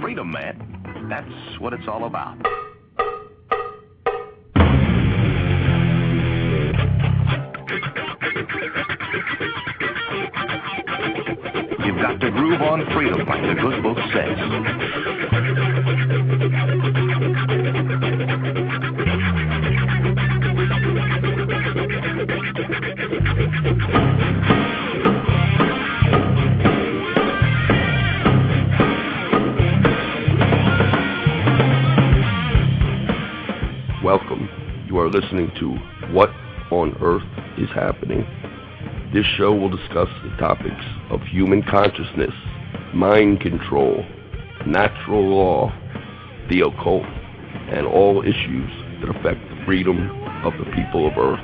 freedom, man. That's what it's all about. You've got to groove on freedom, like the good book says. Welcome. You are listening to What on Earth is Happening. This show will discuss the topics of human consciousness, mind control, natural law, the occult, and all issues that affect the freedom of the people of Earth.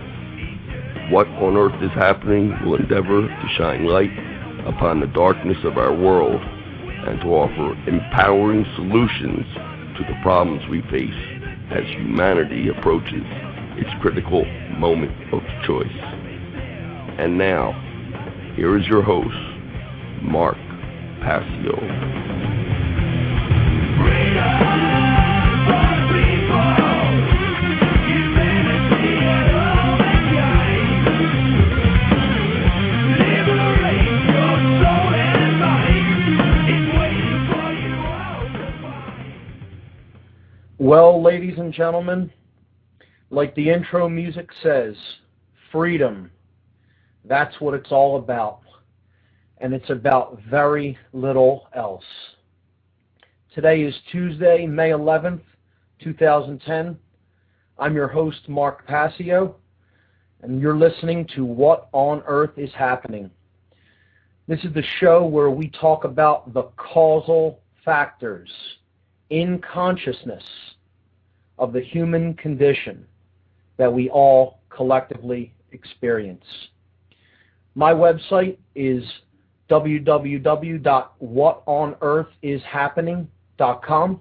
What on Earth is Happening will endeavor to shine light upon the darkness of our world and to offer empowering solutions to the problems we face as humanity approaches its critical moment of choice. And now, here is your host, Mark Passio. Well, ladies and gentlemen, like the intro music says, freedom. That's what it's all about. And it's about very little else. Today is Tuesday, May 11th, 2010. I'm your host, Mark Passio, and you're listening to What on Earth is Happening. This is the show where we talk about the causal factors in consciousness of the human condition that we all collectively experience. My website is www.whatonearthishappening.com,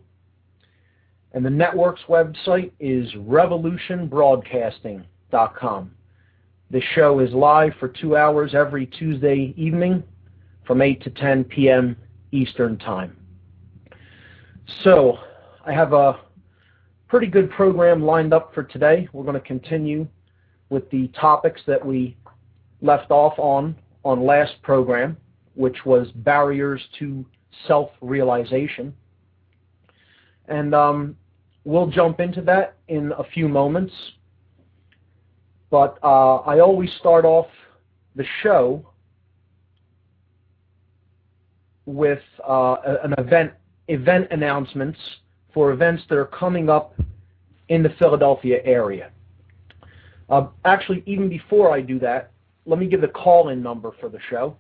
and the network's website is revolutionbroadcasting.com. The show is live for 2 hours every Tuesday evening from 8 to 10 p.m. Eastern Time. So, I have a pretty good program lined up for today. We're going to continue with the topics that we left off on last program, which was barriers to self-realization. And we'll jump into that in a few moments. But I always start off the show with an event announcements for events that are coming up in the Philadelphia area. Actually, even before I do that, let me give the call-in number for the show.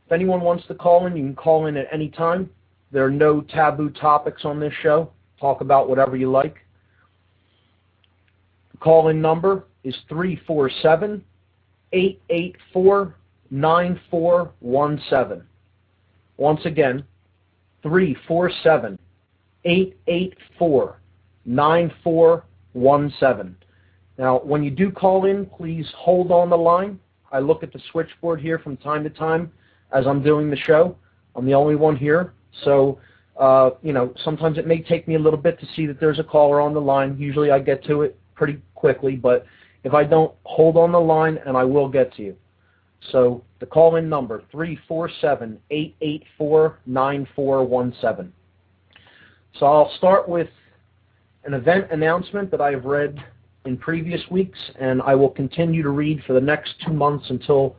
If anyone wants to call in, you can call in at any time. There are no taboo topics on this show. Talk about whatever you like. The call-in number is 347-884-9417. Once again, 347-884-9417. Now, when you do call in, please hold on the line. I look at the switchboard here from time to time as I'm doing the show. I'm the only one here, so sometimes it may take me a little bit to see that there's a caller on the line. Usually I get to it pretty quickly, but if I don't, hold on the line and I will get to you. So the call-in number, 347-884-9417. So I'll start with an event announcement that I've read in previous weeks, and I will continue to read for the next 2 months until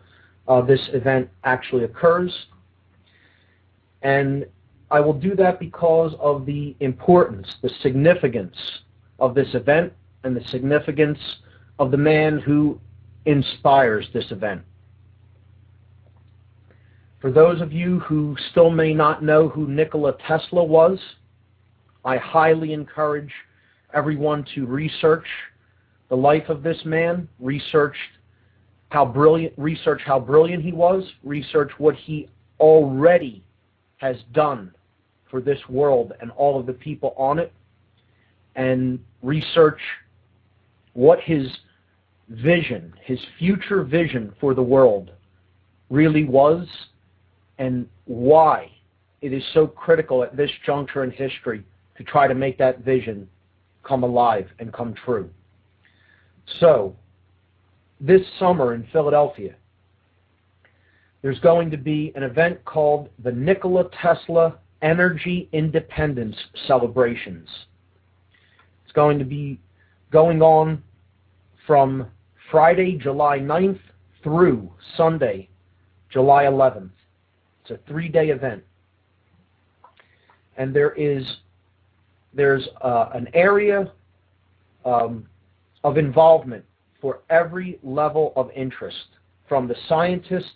this event actually occurs. And I will do that because of the importance, the significance of this event and the significance of the man who inspires this event. For those of you who still may not know who Nikola Tesla was, I highly encourage everyone to research the life of this man, research how brilliant he was, research what he already has done for this world and all of the people on it, and research what his vision, his future vision for the world really was, and why it is so critical at this juncture in history to try to make that vision come alive and come true. So, this summer in Philadelphia, there's going to be an event called the Nikola Tesla Energy Independence Celebrations. It's going to be going on from Friday, July 9th through Sunday, July 11th. It's a 3-day event. And there's an area of involvement for every level of interest, from the scientist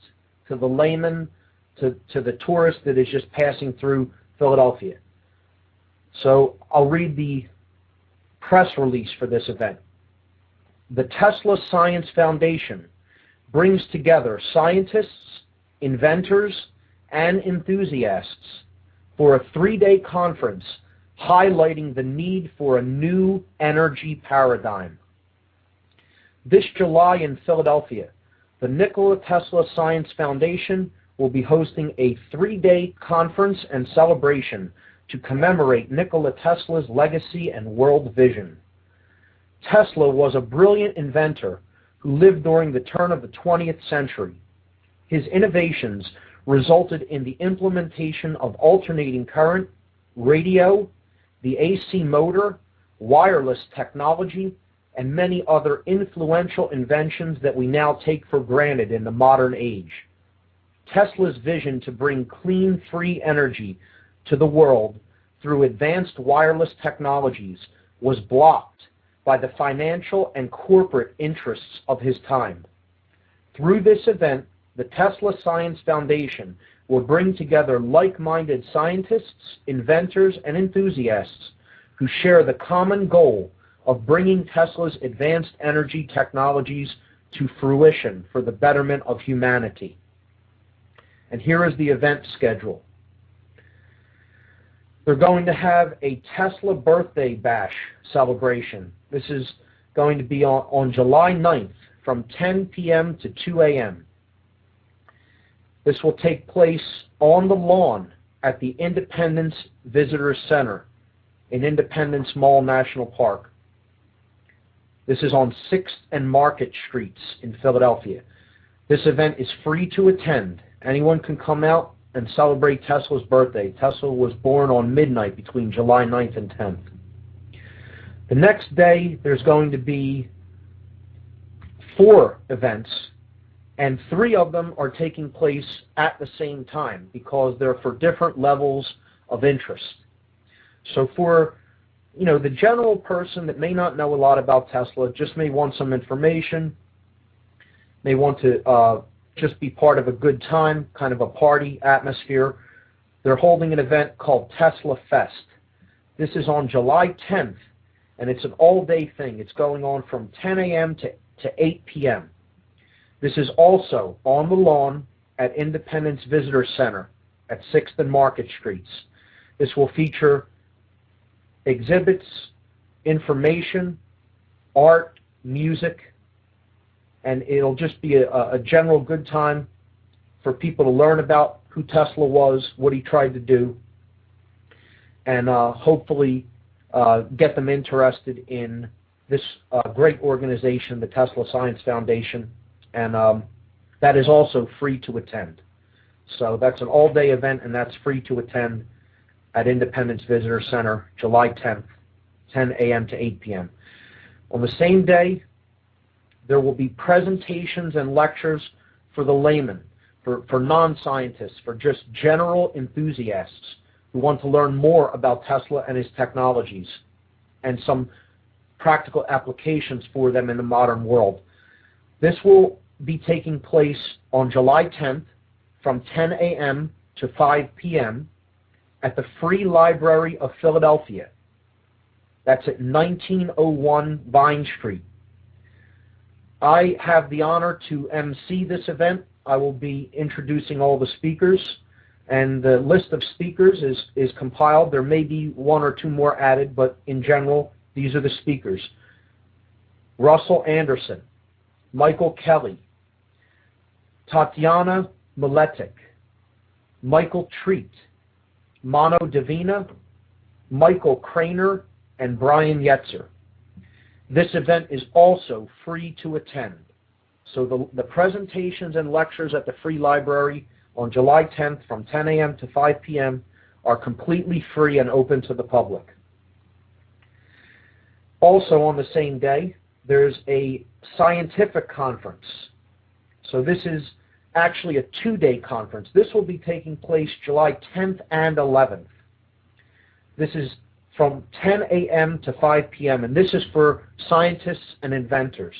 to the layman to the tourist that is just passing through Philadelphia. So I'll read the press release for this event. The Tesla Science Foundation brings together scientists, inventors, and enthusiasts for a 3-day conference highlighting the need for a new energy paradigm. This July in Philadelphia, the Nikola Tesla Science Foundation will be hosting a 3-day conference and celebration to commemorate Nikola Tesla's legacy and world vision. Tesla was a brilliant inventor who lived during the turn of the 20th century. His innovations resulted in the implementation of alternating current, radio, the AC motor, wireless technology, and many other influential inventions that we now take for granted in the modern age. Tesla's vision to bring clean, free energy to the world through advanced wireless technologies was blocked by the financial and corporate interests of his time. Through this event, the Tesla Science Foundation will bring together like-minded scientists, inventors, and enthusiasts who share the common goal of bringing Tesla's advanced energy technologies to fruition for the betterment of humanity. And here is the event schedule. They're going to have a Tesla birthday bash celebration. This is going to be on July 9th from 10 p.m. to 2 a.m. This will take place on the lawn at the Independence Visitor Center in Independence Mall National Park. This is on 6th and Market Streets in Philadelphia. This event is free to attend. Anyone can come out and celebrate Tesla's birthday. Tesla was born on midnight between July 9th and 10th. The next day, there's going to be 4 events, and 3 of them are taking place at the same time because they're for different levels of interest. So for the general person that may not know a lot about Tesla, just may want some information, may want to just be part of a good time, kind of a party atmosphere, they're holding an event called Tesla Fest. This is on July 10th, and it's an all-day thing. It's going on from 10 a.m. to 8 p.m. This is also on the lawn at Independence Visitor Center at 6th and Market Streets. This will feature exhibits, information, art, music, and it'll just be a general good time for people to learn about who Tesla was, what he tried to do, and hopefully get them interested in this great organization, the Tesla Science Foundation, and that is also free to attend. So that's an all-day event, and that's free to attend at Independence Visitor Center, July 10th, 10 a.m. to 8 p.m. On the same day, there will be presentations and lectures for the layman, for non-scientists, for just general enthusiasts who want to learn more about Tesla and his technologies and some practical applications for them in the modern world. This will be taking place on July 10th from 10 a.m. to 5 p.m. at the Free Library of Philadelphia. That's at 1901 Vine Street. I have the honor to MC this event. I will be introducing all the speakers, and the list of speakers is compiled. There may be 1 or 2 more added, but in general, these are the speakers. Russell Anderson, Michael Kelly, Tatiana Miletic, Michael Treat, Mano Divina, Michael Craner, and Brian Yetzer. This event is also free to attend. So the presentations and lectures at the Free Library on July 10th from 10 a.m. to 5 p.m. are completely free and open to the public. Also on the same day, there's a scientific conference. So this is actually a two-day conference. This will be taking place July 10th and 11th. This is from 10 a.m. to 5 p.m., and this is for scientists and inventors.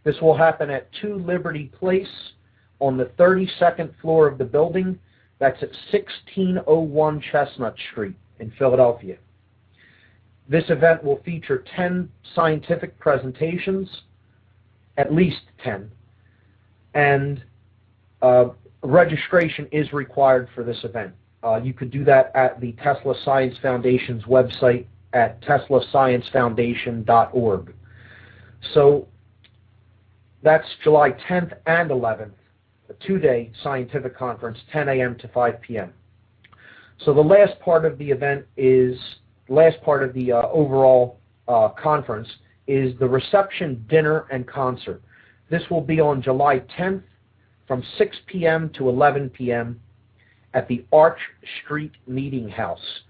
This will happen at 2 Liberty Place on the 32nd floor of the building. That's at 1601 Chestnut Street in Philadelphia. This event will feature 10 scientific presentations, at least 10, and registration is required for this event. You could do that at the Tesla Science Foundation's website at teslasciencefoundation.org. So that's July 10th and 11th, a two-day scientific conference, 10 a.m. to 5 p.m. So the last part of the event is, overall conference is the reception, dinner, and concert. This will be on July 10th from 6 p.m. to 11 p.m. at the Arch Street Meeting House.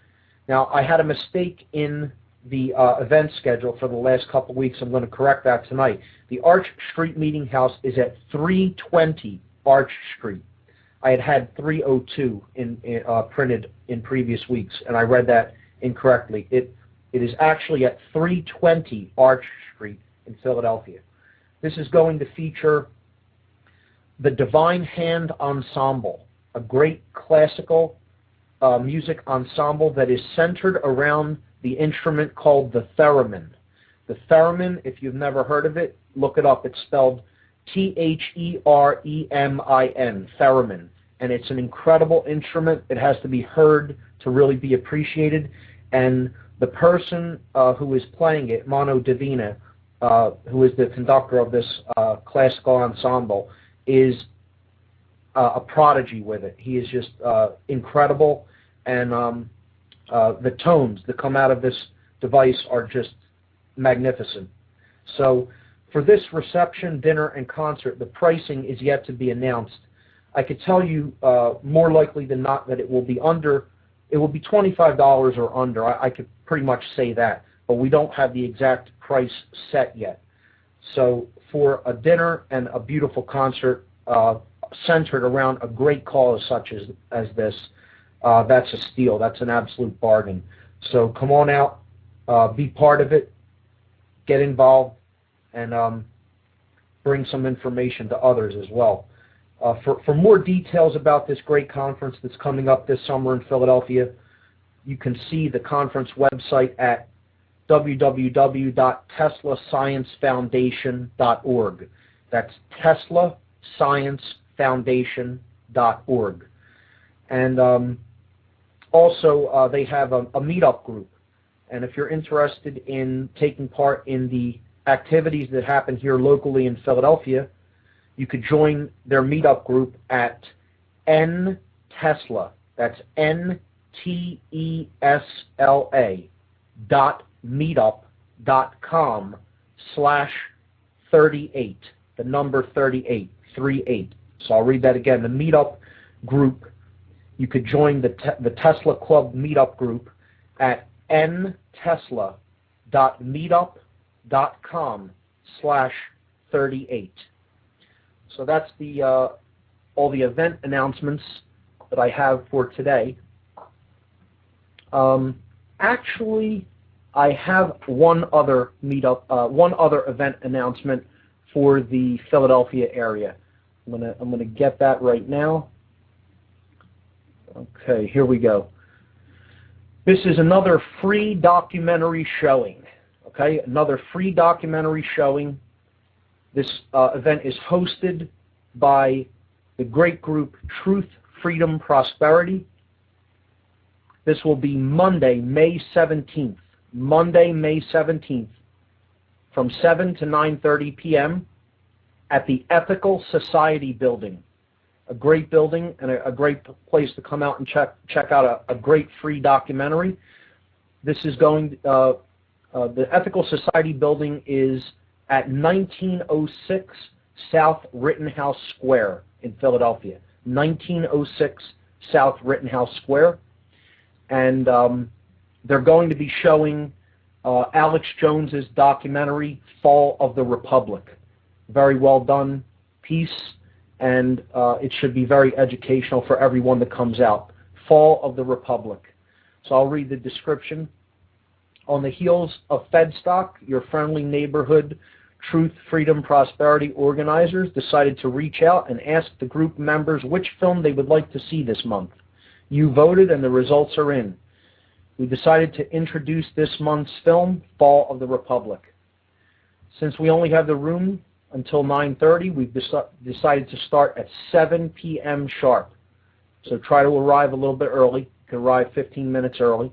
Now, I had a mistake in the event schedule for the last couple weeks. I'm going to correct that tonight. The Arch Street Meeting House is at 320 Arch Street. I had 302 printed in previous weeks, and I read that incorrectly. It is actually at 320 Arch Street in Philadelphia. This is going to feature the Divine Hand Ensemble, a great classical music ensemble that is centered around the instrument called the theremin. The theremin, if you've never heard of it, look it up. It's spelled Theremin, theremin. And it's an incredible instrument. It has to be heard to really be appreciated. And the person who is playing it, Mano Divina, who is the conductor of this classical ensemble, is a prodigy with it. He is just incredible, and the tones that come out of this device are just magnificent. So for this reception, dinner, and concert, the pricing is yet to be announced. I could tell you more likely than not that it will be $25 or under. I could pretty much say that, but we don't have the exact price set yet. So for a dinner and a beautiful concert centered around a great cause such as this, that's a steal. That's an absolute bargain. So come on out, be part of it, get involved, and bring some information to others as well. For more details about this great conference that's coming up this summer in Philadelphia, you can see the conference website at www.teslasciencefoundation.org. That's teslasciencefoundation.org. And also, they have a meetup group. And if you're interested in taking part in the activities that happen here locally in Philadelphia, you could join their meetup group at ntesla. That's NTESLA.meetup.com/38. The number 38, 38. So I'll read that again. The meetup group, you could join the Tesla Club meetup group at ntesla.meetup.com/38. So that's all the event announcements that I have for today. Actually, I have one other event announcement for the Philadelphia area. I'm gonna get that right now. Okay, here we go. This is another free documentary showing. Okay, another free documentary showing. This event is hosted by the great group Truth, Freedom, Prosperity. This will be Monday, May 17th. Monday, May 17th, from 7 to 9:30 p.m. at the Ethical Society Building. a great building and a great place to come out and check out a great free documentary. This is going, the Ethical Society building is at 1906 South Rittenhouse Square in Philadelphia. 1906 South Rittenhouse Square. And they're going to be showing Alex Jones's documentary, Fall of the Republic. Very well done piece, and it should be very educational for everyone that comes out. Fall of the Republic. So I'll read the description. On the heels of Fedstock, your friendly neighborhood Truth, Freedom, Prosperity organizers decided to reach out and ask the group members which film they would like to see this month. You voted and the results are in. We decided to introduce this month's film, Fall of the Republic. Since we only have the room until 9:30, we've decided to start at 7 p.m. sharp. So try to arrive a little bit early. You can arrive 15 minutes early.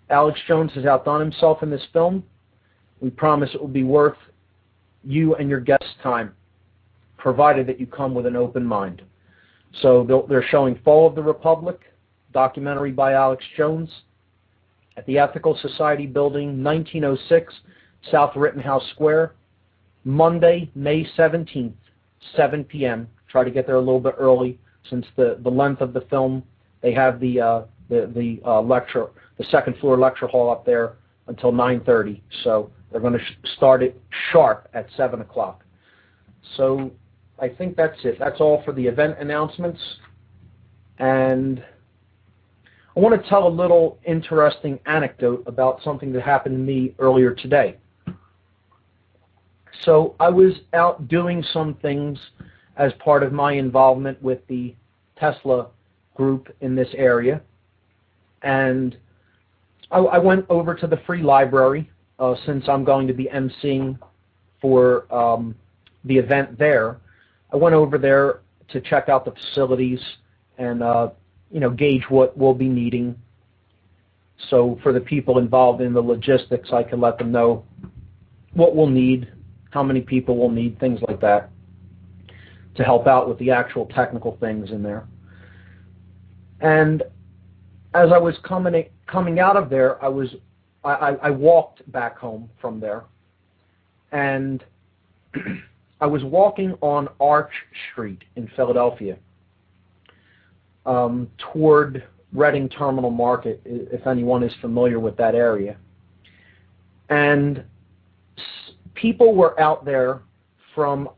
Alex Jones has outdone himself in this film. We promise it will be worth you and your guests' time, provided that you come with an open mind. So they're showing Fall of the Republic, documentary by Alex Jones, at the Ethical Society building, 1906 South Rittenhouse Square, Monday, May 17th, 7 p.m. Try to get there a little bit early, since the length of the film, they have the second floor lecture hall up there until 9:30. So they're going to start it sharp at 7 o'clock. So I think that's it. That's all for the event announcements. And I want to tell a little interesting anecdote about something that happened to me earlier today. So I was out doing some things as part of my involvement with the Tesla group in this area. And I went over to the free library since I'm going to be emceeing for the event there. I went over there to check out the facilities and gauge what we'll be needing. So for the people involved in the logistics, I can let them know what we'll need, how many people we'll need, things like that, to help out with the actual technical things in there. And as I was coming out of there, I walked back home from there, and I was walking on Arch Street in Philadelphia toward Reading Terminal Market, if anyone is familiar with that area. And people were out there from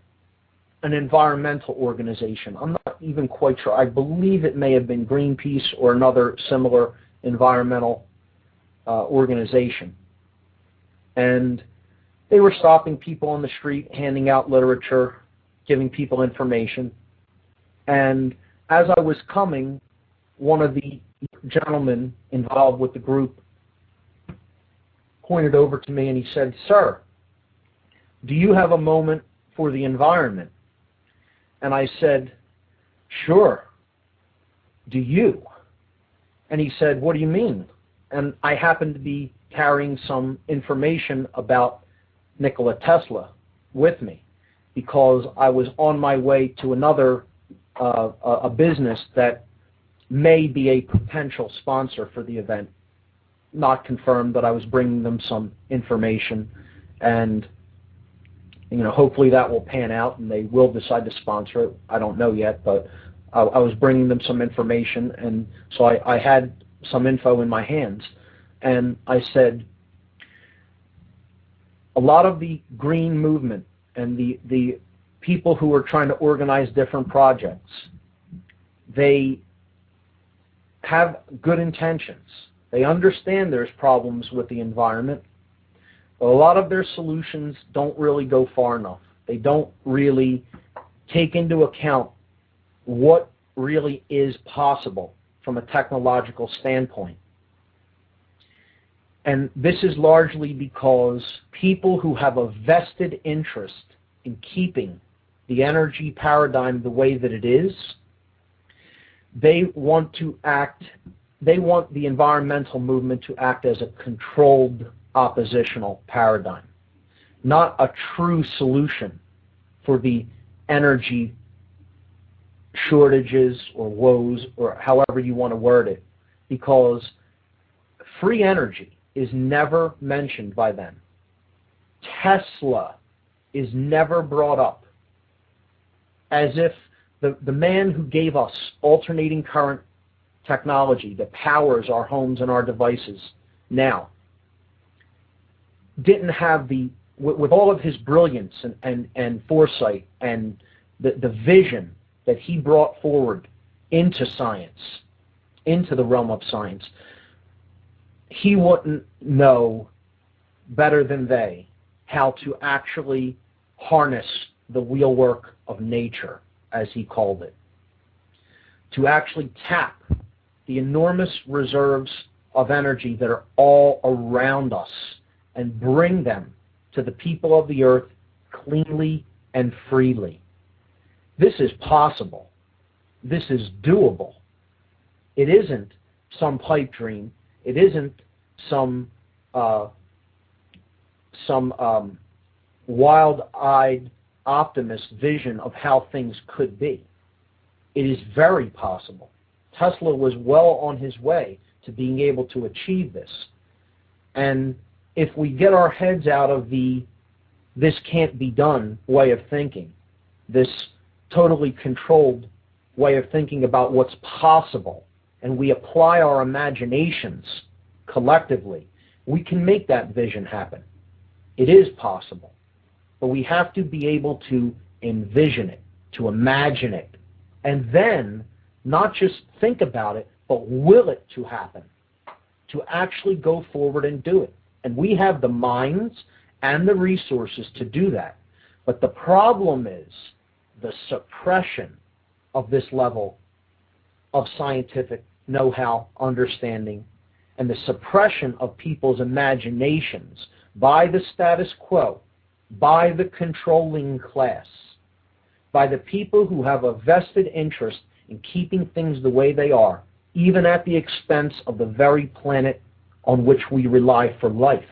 an environmental organization. I'm not even quite sure. I believe it may have been Greenpeace or another similar environmental organization. And they were stopping people on the street, handing out literature, giving people information. And as I was coming, one of the gentlemen involved with the group pointed over to me and he said, "Sir, do you have a moment for the environment?" And I said, "Sure. Do you?" And he said, "What do you mean?" And I happened to be carrying some information about Nikola Tesla with me because I was on my way to another a business that may be a potential sponsor for the event. Not confirmed, but I was bringing them some information, and hopefully that will pan out and they will decide to sponsor it. I don't know yet, but I was bringing them some information, and so I had some info in my hands. And I said, a lot of the green movement and the people who are trying to organize different projects, they have good intentions. They understand there's problems with the environment, but a lot of their solutions don't really go far enough. They don't really take into account what really is possible from a technological standpoint. And this is largely because people who have a vested interest in keeping the energy paradigm the way that it is, they want the environmental movement to act as a controlled oppositional paradigm, not a true solution for the energy shortages or woes or however you want to word it, because free energy is never mentioned by them. Tesla is never brought up, as if the man who gave us alternating current technology that powers our homes and our devices now didn't have with all of his brilliance and foresight and the vision that he brought forward into science, into the realm of science, he wouldn't know better than they how to actually harness the wheelwork of nature, as he called it, to actually tap the enormous reserves of energy that are all around us and bring them to the people of the earth cleanly and freely. This is possible. This is doable. It isn't some pipe dream. It isn't some wild-eyed optimist vision of how things could be. It is very possible. Tesla was well on his way to being able to achieve this. And if we get our heads out of the this can't be done way of thinking, this totally controlled way of thinking about what's possible, and we apply our imaginations collectively, we can make that vision happen. It is possible. But we have to be able to envision it, to imagine it, and then not just think about it, but will it to happen, to actually go forward and do it. And we have the minds and the resources to do that. But the problem is the suppression of this level of scientific know-how, understanding, and the suppression of people's imaginations by the status quo, by the controlling class, by the people who have a vested interest in keeping things the way they are, even at the expense of the very planet on which we rely for life.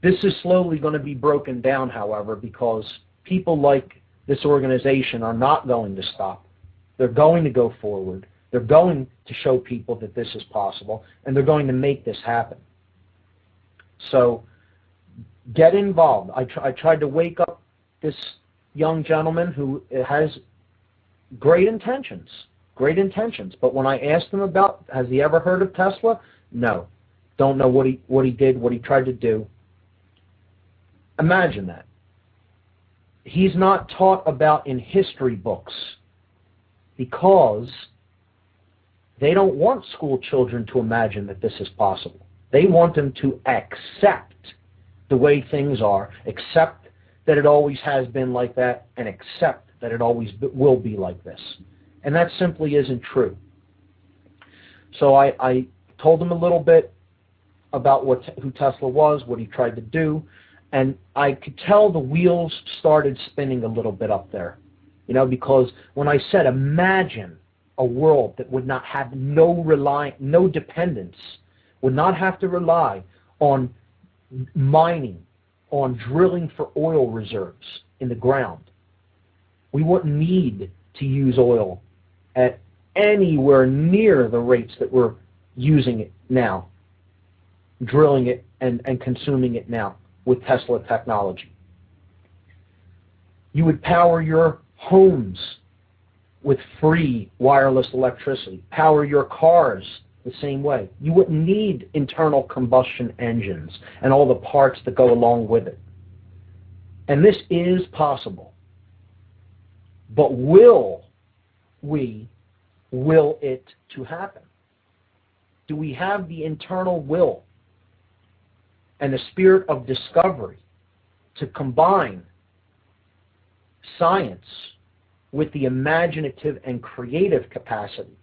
This is slowly going to be broken down, however, because people like this organization are not going to stop. They're going to go forward. They're going to show people that this is possible, and they're going to make this happen. So get involved. I tried to wake up this young gentleman who has great intentions, but when I asked him about, has he ever heard of Tesla? No. Don't know what he did, what he tried to do. Imagine that. He's not taught about in history books because they don't want school children to imagine that this is possible. They want them to accept the way things are, accept that it always has been like that, and accept that it always will be like this. And that simply isn't true. So I told him a little bit about who Tesla was, what he tried to do, and I could tell the wheels started spinning a little bit up there. You know, because when I said imagine a world that would not have no dependence, would not have to rely on mining, on drilling for oil reserves in the ground. We wouldn't need to use oil at anywhere near the rates that we're using it now, drilling it and consuming it now with Tesla technology. You would power your homes with free wireless electricity, power your cars the same way. You wouldn't need internal combustion engines and all the parts that go along with it. And this is possible. But will we will it to happen? Do we have the internal will and the spirit of discovery to combine science with the imaginative and creative capacity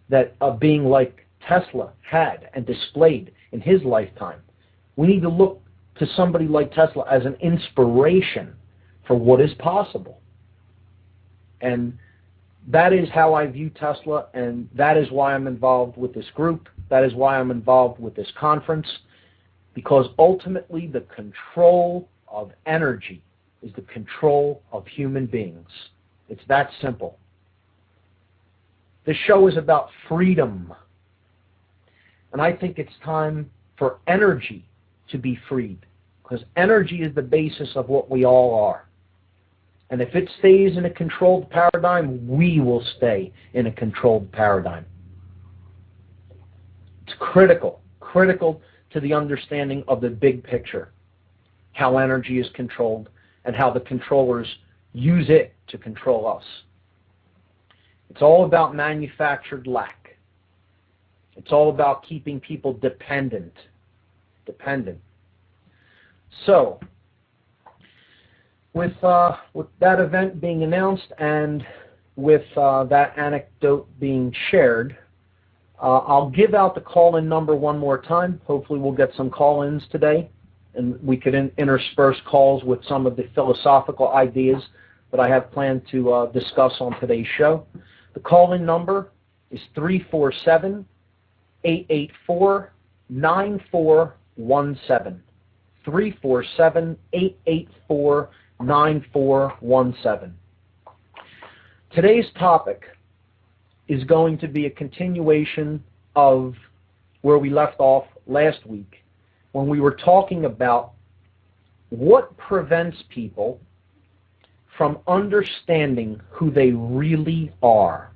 that a being like Tesla had and displayed in his lifetime? We need to look to somebody like Tesla as an inspiration for what is possible. And that is how I view Tesla, and that is why I'm involved with this group. That is why I'm involved with this conference, because ultimately the control of energy is the control of human beings. It's that simple. This show is about freedom. And I think it's time for energy to be freed, because energy is the basis of what we all are. And if it stays in a controlled paradigm, we will stay in a controlled paradigm. It's critical to the understanding of the big picture, how energy is controlled and how the controllers use it to control us. It's all about manufactured lack. It's all about keeping people dependent. So, with that event being announced and with that anecdote being shared, I'll give out the call-in number one more time. Hopefully we'll get some call-ins today, and we could intersperse calls with some of the philosophical ideas that I have planned to discuss on today's show. The call-in number is 347-884-9417. 347-884-9417. Today's topic is going to be a continuation of where we left off last week when we were talking about what prevents people from understanding who they really are.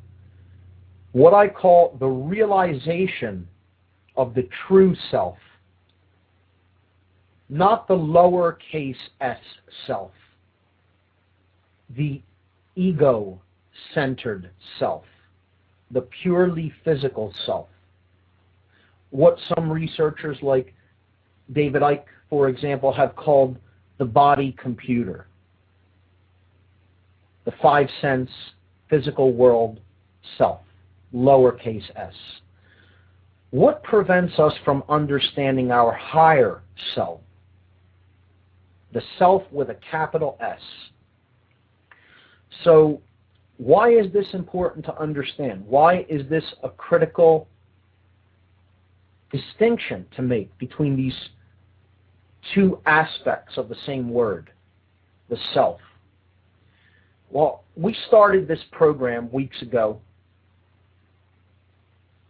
What I call the realization of the true self. Not the lowercase s self. The ego-centered self. The purely physical self. What some researchers like David Icke, for example, have called the body computer. The five-sense physical world self, lowercase s. What prevents us from understanding our higher self? The self with a capital S. So, why is this important to understand? Why is this a critical distinction to make between these two aspects of the same word, the self? Well, we started this program weeks ago,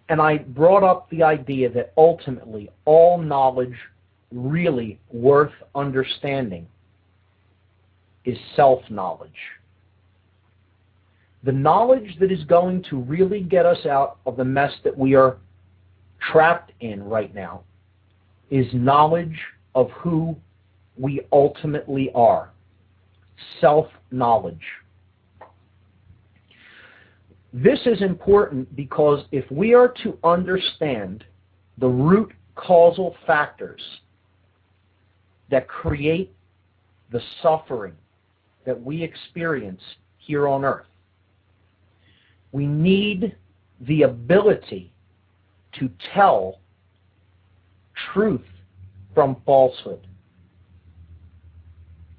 and I brought up the idea that ultimately all knowledge really worth understanding is self-knowledge. The knowledge that is going to really get us out of the mess that we are trapped in right now is knowledge of who we ultimately are. Self-knowledge. This is important because if we are to understand the root causal factors that create the suffering that we experience here on earth, we need the ability to tell truth from falsehood.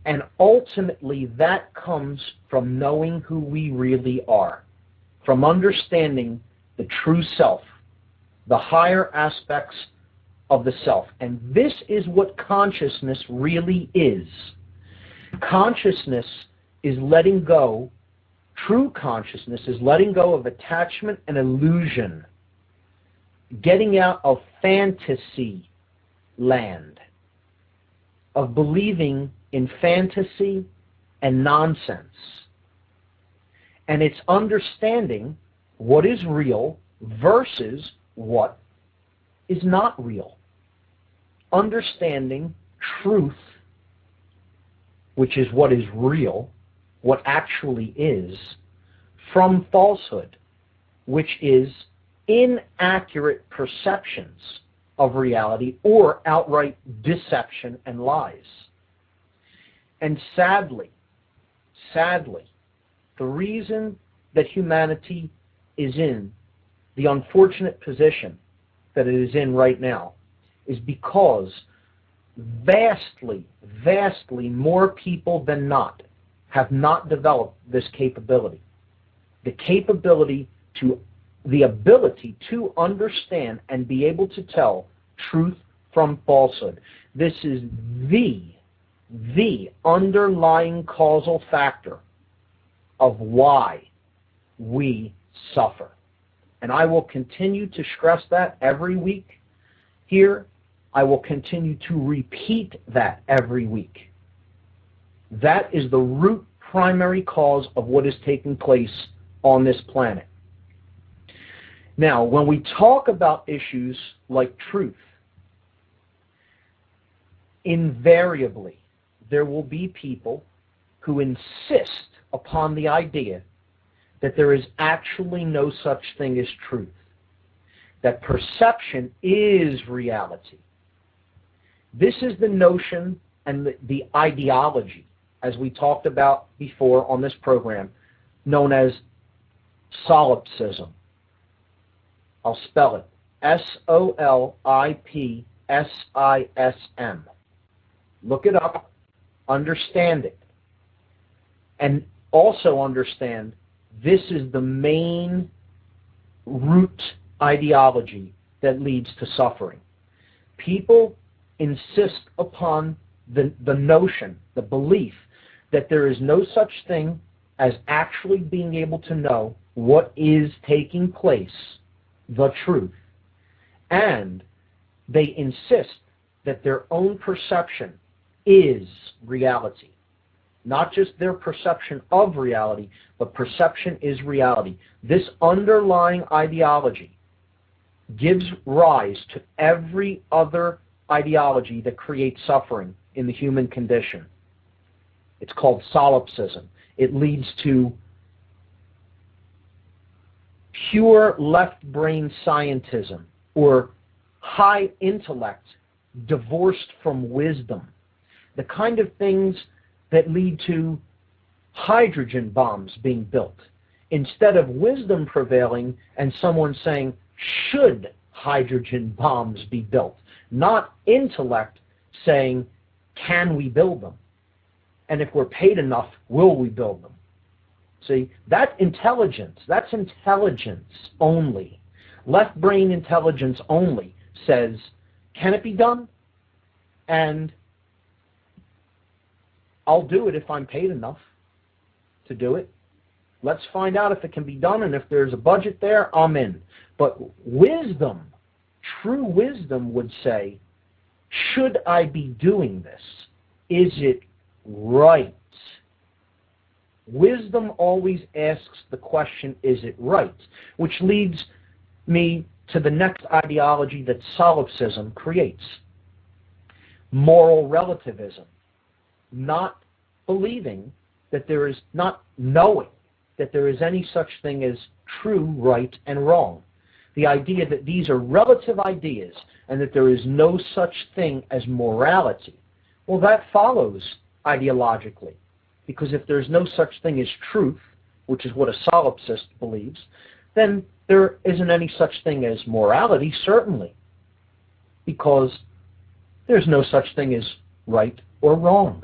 And ultimately that comes from knowing who we really are, from understanding the true self, the higher aspects of the self. And this is what consciousness really is. Consciousness is letting go. True consciousness is letting go of attachment and illusion, getting out of fantasy land, of believing in fantasy and nonsense. And it's understanding what is real versus what is not real. Understanding truth, which is what is real, what actually is, from falsehood, which is inaccurate perceptions of reality or outright deception and lies. And sadly, the reason that humanity is in the unfortunate position that it is in right now is because vastly more people than not have not developed this capability. The ability to understand and be able to tell truth from falsehood. This is the underlying causal factor of why we suffer. And I will continue to stress that every week here. I will continue to repeat that every week. That is the root primary cause of what is taking place on this planet. Now, when we talk about issues like truth, invariably there will be people who insist upon the idea that there is actually no such thing as truth, that perception is reality. This is the notion and the ideology, as we talked about before on this program, known as solipsism. I'll spell it. S-O-L-I-P-S-I-S-M. Look it up, understand it, and also understand this is the main root ideology that leads to suffering. People insist upon the notion, the belief, that there is no such thing as actually being able to know what is taking place, the truth. And they insist that their own perception is reality. Not just their perception of reality, but perception is reality. This underlying ideology gives rise to every other ideology that creates suffering in the human condition. It's called solipsism. It leads to pure left brain scientism, or high intellect divorced from wisdom. The kind of things that lead to hydrogen bombs being built, instead of wisdom prevailing and someone saying, should hydrogen bombs be built? Not intellect saying, can we build them? And if we're paid enough, will we build them? See, that's intelligence only. Left brain intelligence only says, can it be done? And I'll do it if I'm paid enough to do it. Let's find out if it can be done, and if there's a budget there, I'm in. But wisdom, true wisdom would say, should I be doing this? Is it right? Wisdom always asks the question, is it right? Which leads me to the next ideology that solipsism creates. Moral relativism. Not believing that there is, not knowing that there is any such thing as true, right, and wrong. The idea that these are relative ideas and that there is no such thing as morality. Well, that follows ideologically, because if there's no such thing as truth, which is what a solipsist believes, then there isn't any such thing as morality, certainly, because there's no such thing as right or wrong.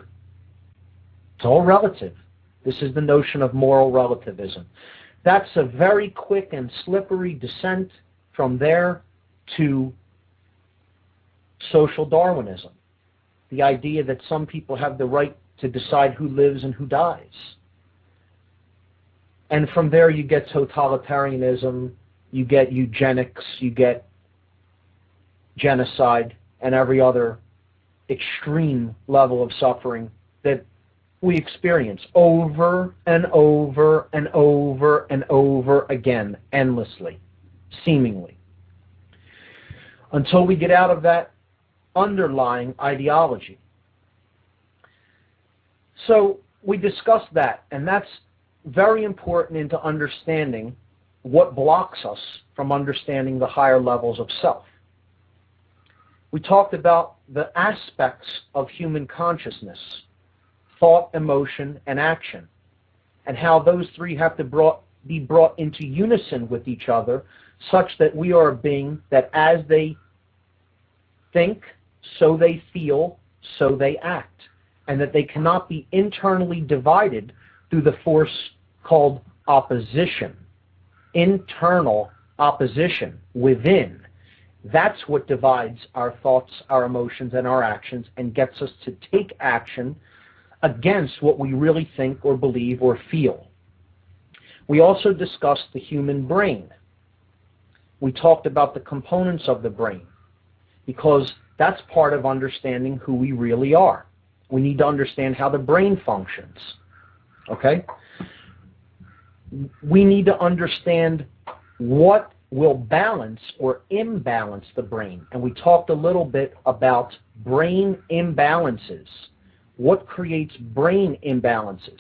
It's all relative. This is the notion of moral relativism. That's a very quick and slippery descent from there to social Darwinism. The idea that some people have the right to decide who lives and who dies. And from there you get totalitarianism, you get eugenics, you get genocide, and every other extreme level of suffering that we experience over and over and over and over again, endlessly, seemingly, until we get out of that underlying ideology. So we discussed that, and that's very important into understanding what blocks us from understanding the higher levels of self. We talked about the aspects of human consciousness: thought, emotion, and action, and how those three have to be brought into unison with each other, such that we are a being that as they think, so they feel, so they act, and that they cannot be internally divided through the force called opposition, internal opposition within. That's what divides our thoughts, our emotions, and our actions, and gets us to take action against what we really think or believe or feel. We also discussed the human brain. We talked about the components of the brain, because that's part of understanding who we really are. We need to understand how the brain functions. Okay? We need to understand what will balance or imbalance the brain. And we talked a little bit about brain imbalances. What creates brain imbalances?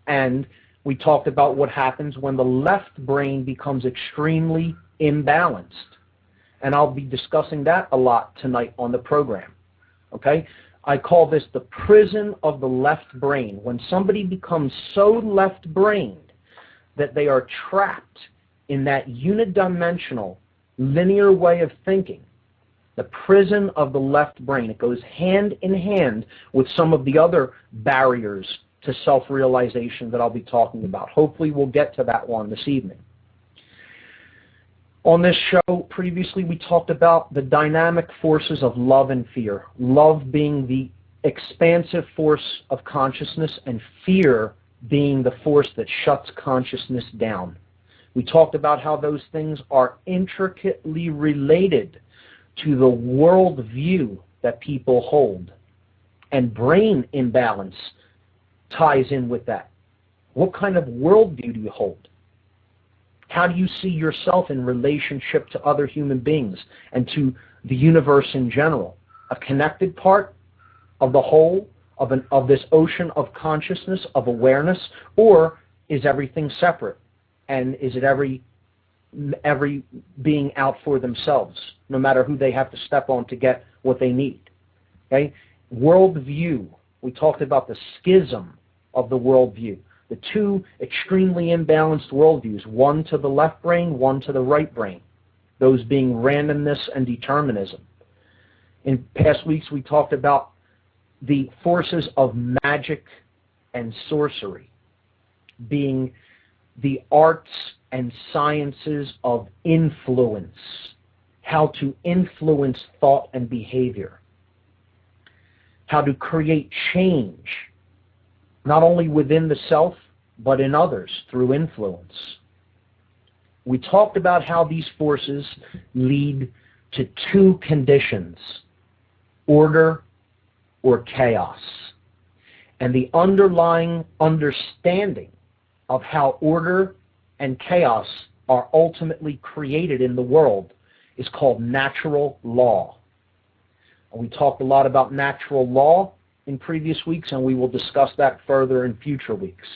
And we talked about what happens when the left brain becomes extremely imbalanced. And I'll be discussing that a lot tonight on the program. Okay? I call this the prison of the left brain. When somebody becomes so left-brained that they are trapped in that unidimensional, linear way of thinking, the prison of the left brain. It goes hand in hand with some of the other barriers to self-realization that I'll be talking about. Hopefully we'll get to that one this evening. On this show, previously we talked about the dynamic forces of love and fear. Love being the expansive force of consciousness, and fear being the force that shuts consciousness down. We talked about how those things are intricately related to the world view that people hold. And brain imbalance ties in with that. What kind of worldview do you hold? How do you see yourself in relationship to other human beings and to the universe in general? A connected part of the whole of this ocean of consciousness, of awareness, or is everything separate? And is it every being out for themselves, no matter who they have to step on to get what they need? Okay? Worldview. We talked about the schism of the worldview. The two extremely imbalanced worldviews, one to the left brain, one to the right brain, those being randomness and determinism. In past weeks, we talked about the forces of magic and sorcery, being the arts and sciences of influence, how to influence thought and behavior, how to create change, not only within the self, but in others through influence. We talked about how these forces lead to two conditions, order or chaos. And the underlying understanding of how order and chaos are ultimately created in the world is called natural law. And we talked a lot about natural law in previous weeks, and we will discuss that further in future weeks.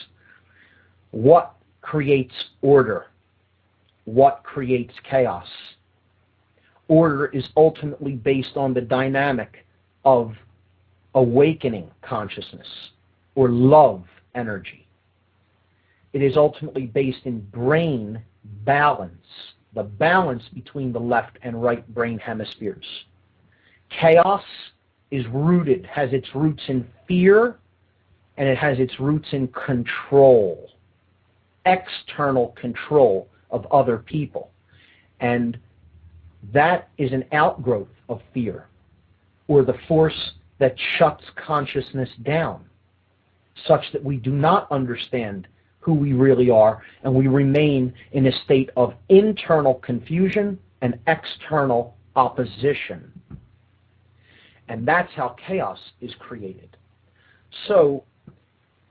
What creates order? What creates chaos? Order is ultimately based on the dynamic of awakening consciousness or love energy. It is ultimately based in brain balance, the balance between the left and right brain hemispheres. Chaos is rooted, has its roots in fear, and it has its roots in control, external control of other people. And that is an outgrowth of fear, or the force that shuts consciousness down, such that we do not understand who we really are, and we remain in a state of internal confusion and external opposition. And that's how chaos is created. So,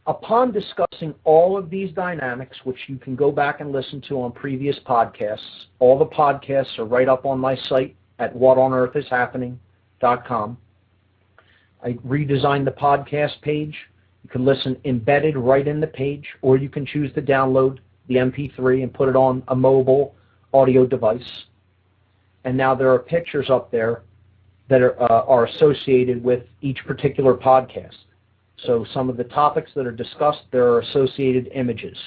upon discussing all of these dynamics, which you can go back and listen to on previous podcasts, all the podcasts are right up on my site at whatonearthishappening.com. I redesigned the podcast page. You can listen embedded right in the page, or you can choose to download the MP3 and put it on a mobile audio device. And now there are pictures up there that are associated with each particular podcast. So some of the topics that are discussed, there are associated images.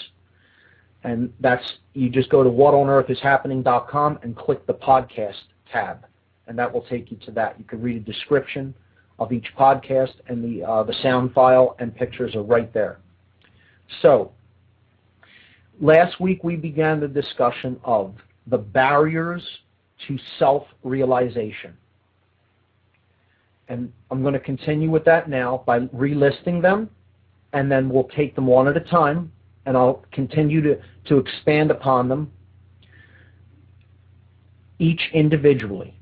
And that's, you just go to whatonearthishappening.com and click the podcast tab, and that will take you to that. You can read a description of each podcast, and the sound file and pictures are right there. So, last week we began the discussion of the barriers to self-realization. And I'm going to continue with that now by relisting them, and then we'll take them one at a time, and I'll continue to expand upon them each individually.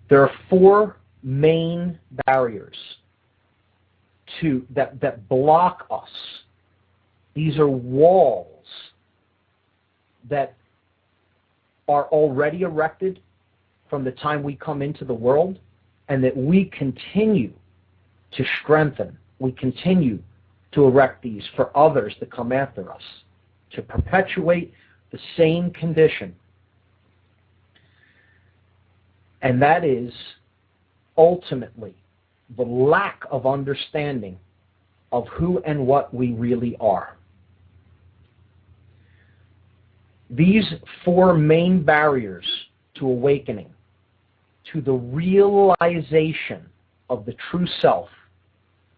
There are 4 main barriers that block us. These are walls that are already erected from the time we come into the world, and that we continue to strengthen. We continue to erect these for others to come after us, to perpetuate the same condition. And that is ultimately the lack of understanding of who and what we really are. These 4 main barriers to awakening, to the realization of the true self,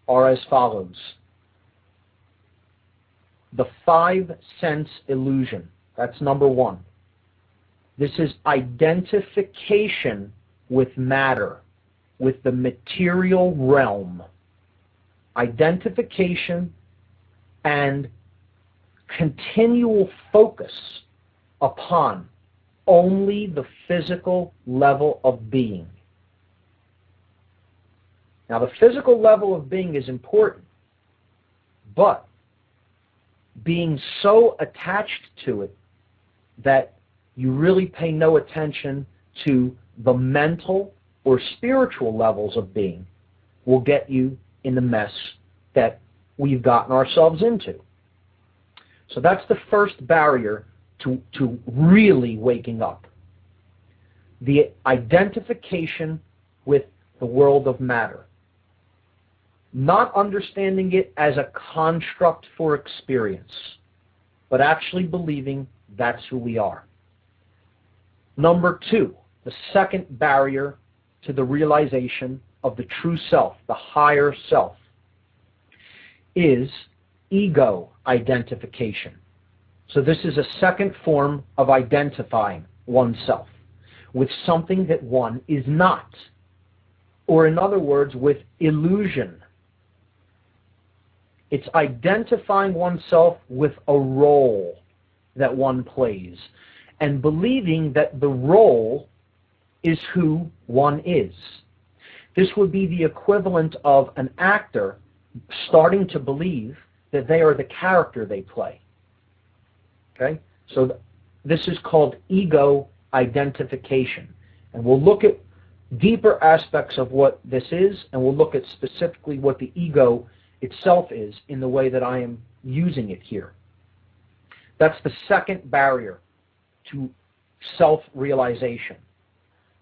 are as follows. The 5-sense illusion, that's number 1. This is identification with matter, with the material realm. Identification and continual focus upon only the physical level of being. Now, the physical level of being is important, but being so attached to it that you really pay no attention to the mental or spiritual levels of being will get you in the mess that we've gotten ourselves into. So that's the first barrier to really waking up. The identification with the world of matter. Not understanding it as a construct for experience, but actually believing that's who we are. Number 2, the second barrier to the realization of the true self, the higher self, is ego identification. So this is a second form of identifying oneself with something that one is not, or in other words, with illusion. It's identifying oneself with a role that one plays and believing that the role is who one is. This would be the equivalent of an actor starting to believe that they are the character they play. Okay? So this is called ego identification. And we'll look at deeper aspects of what this is, and we'll look at specifically what the ego itself is in the way that I am using it here. That's the second barrier to self-realization.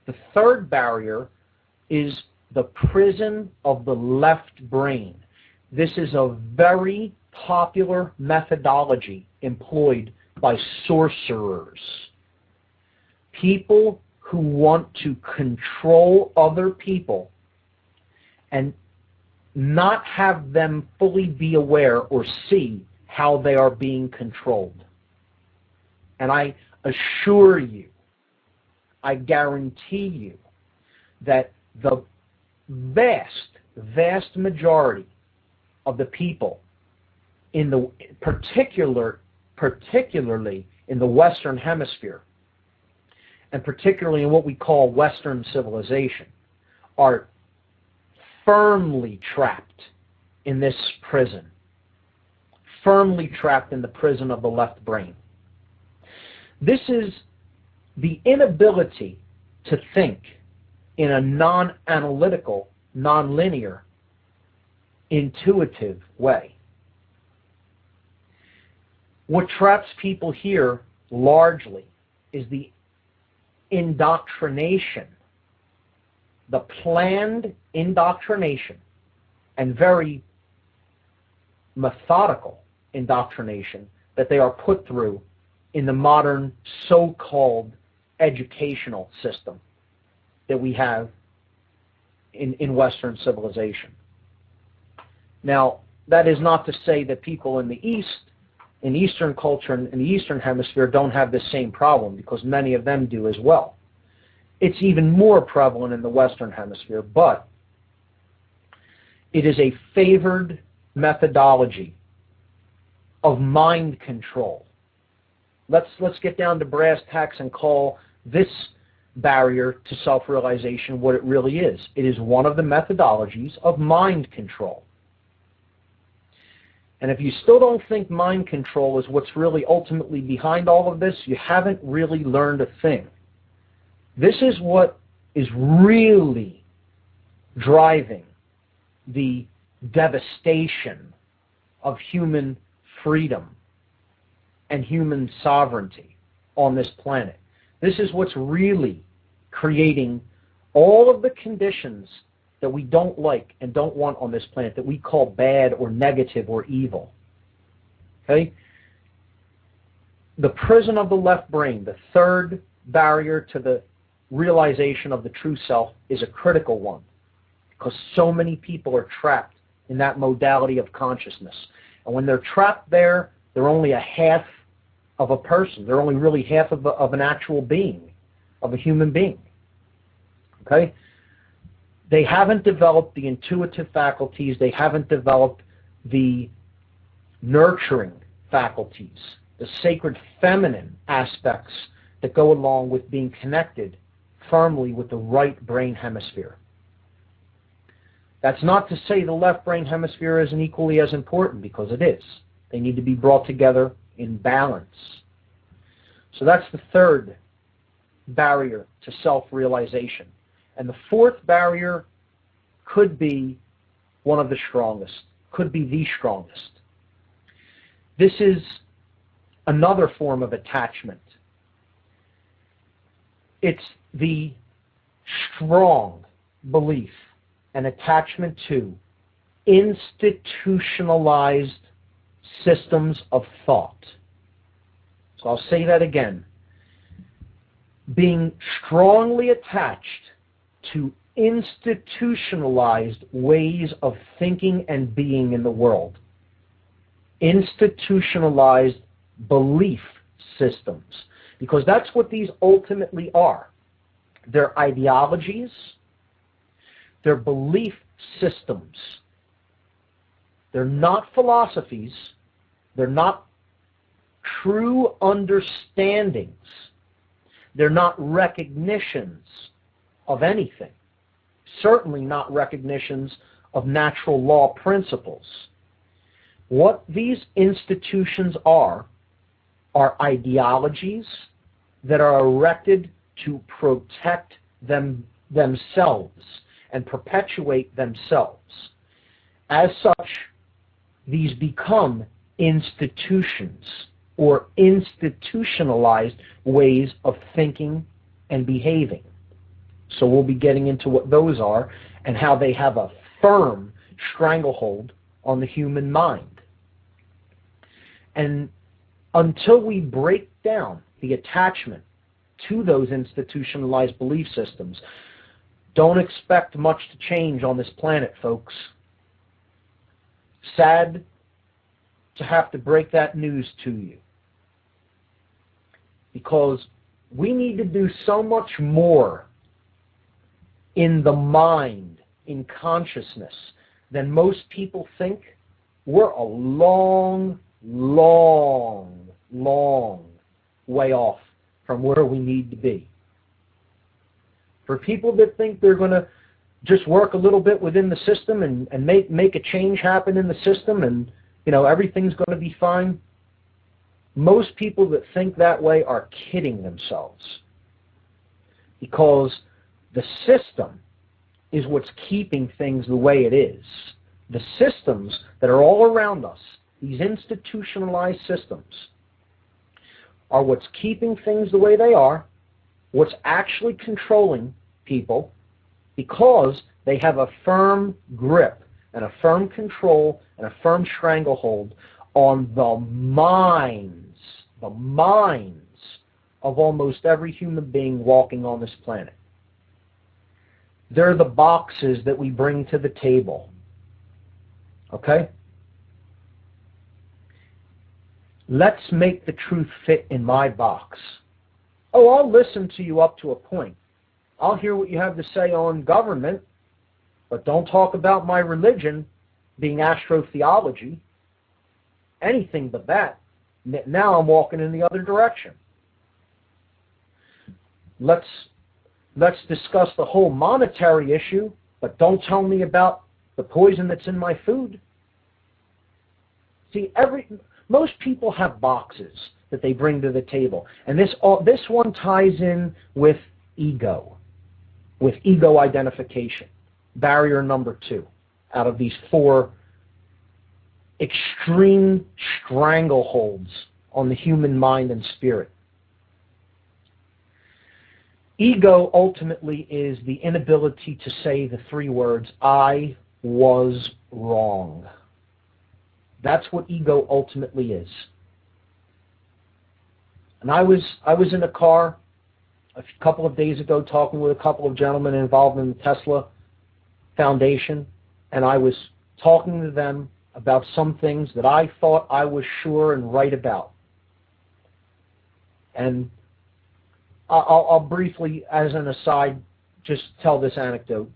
The third barrier is the prison of the left brain. This is a very popular methodology employed by sorcerers. People who want to control other people and not have them fully be aware or see how they are being controlled. And I assure you, I guarantee you, that the vast majority of the people in the particularly in the Western Hemisphere, and particularly in what we call Western civilization, are firmly trapped in this prison, firmly trapped in the prison of the left brain. This is the inability to think in a non-analytical, non-linear, intuitive way. What traps people here largely is the indoctrination, the planned indoctrination and very methodical indoctrination that they are put through in the modern so-called educational system that we have in Western civilization. Now, that is not to say that people in the East, in Eastern culture, in the Eastern Hemisphere, don't have the same problem, because many of them do as well. It's even more prevalent in the Western Hemisphere, but it is a favored methodology of mind control. Let's get down to brass tacks and call this barrier to self-realization what it really is. It is one of the methodologies of mind control. And if you still don't think mind control is what's really ultimately behind all of this, you haven't really learned a thing. This is what is really driving the devastation of human freedom and human sovereignty on this planet. This is what's really creating all of the conditions that we don't like and don't want on this planet, that we call bad or negative or evil. Okay? The prison of the left brain, the third barrier to the realization of the true self, is a critical one, because so many people are trapped in that modality of consciousness. And when they're trapped there, they're only a half of a person. They're only really half of an actual being, of a human being. Okay? They haven't developed the intuitive faculties. They haven't developed the nurturing faculties, the sacred feminine aspects that go along with being connected firmly with the right brain hemisphere. That's not to say the left brain hemisphere isn't equally as important, because it is. They need to be brought together in balance. So that's the third barrier to self-realization. And the fourth barrier could be one of the strongest, could be the strongest. This is another form of attachment. It's the strong belief and attachment to institutionalized systems of thought. So I'll say that again. Being strongly attached to institutionalized ways of thinking and being in the world. Institutionalized belief systems. Because that's what these ultimately are. They're ideologies, they're belief systems. They're not philosophies, they're not true understandings, they're not recognitions of anything, certainly not recognitions of natural law principles. What these institutions are ideologies that are erected to protect themselves and perpetuate themselves. As such, these become institutions or institutionalized ways of thinking and behaving. So we'll be getting into what those are and how they have a firm stranglehold on the human mind. And until we break down the attachment to those institutionalized belief systems, don't expect much to change on this planet, folks. Sad to have to break that news to you, because we need to do so much more in the mind, in consciousness, than most people think. We're a long, long, long way off from where we need to be. For people that think they're going to just work a little bit within the system and make a change happen in the system and, everything's going to be fine, most people that think that way are kidding themselves. Because the system is what's keeping things the way it is. The systems that are all around us, these institutionalized systems, are what's keeping things the way they are, what's actually controlling people, because they have a firm grip and a firm control and a firm stranglehold on the minds of almost every human being walking on this planet. They're the boxes that we bring to the table. Okay? Let's make the truth fit in my box. Oh, I'll listen to you up to a point. I'll hear what you have to say on government, but don't talk about my religion being astrotheology anything but that. Now I'm walking in the other direction. Let's discuss the whole monetary issue, but don't tell me about the poison that's in my food. See, most people have boxes that they bring to the table, and this one ties in with ego identification, barrier number 2, out of these 4 extreme strangleholds on the human mind and spirit. Ego ultimately is the inability to say the 3 words, I was wrong. That's what ego ultimately is. And I was in a car a couple of days ago talking with a couple of gentlemen involved in the Tesla Foundation, and I was talking to them about some things that I thought I was sure and right about. And I'll briefly, as an aside, just tell this anecdote.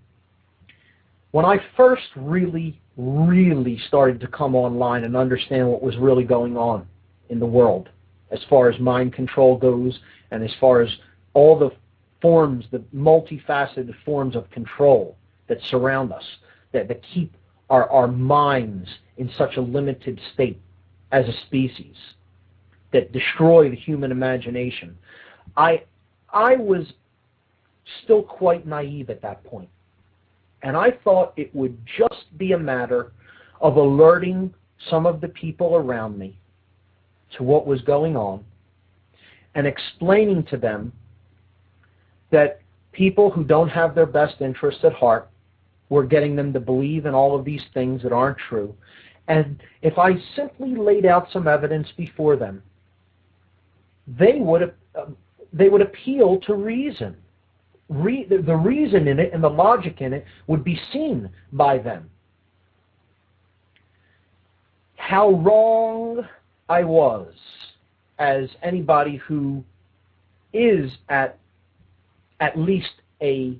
When I first really started to come online and understand what was really going on in the world, as far as mind control goes, and as far as all the forms, the multifaceted forms of control that surround us, that keep our minds in such a limited state as a species, that destroy the human imagination, I was still quite naive at that point. And I thought it would just be a matter of alerting some of the people around me to what was going on and explaining to them that people who don't have their best interests at heart were getting them to believe in all of these things that aren't true. And if I simply laid out some evidence before them, they would appeal to reason. The reason in it and the logic in it would be seen by them. How wrong I was, as anybody who is at least a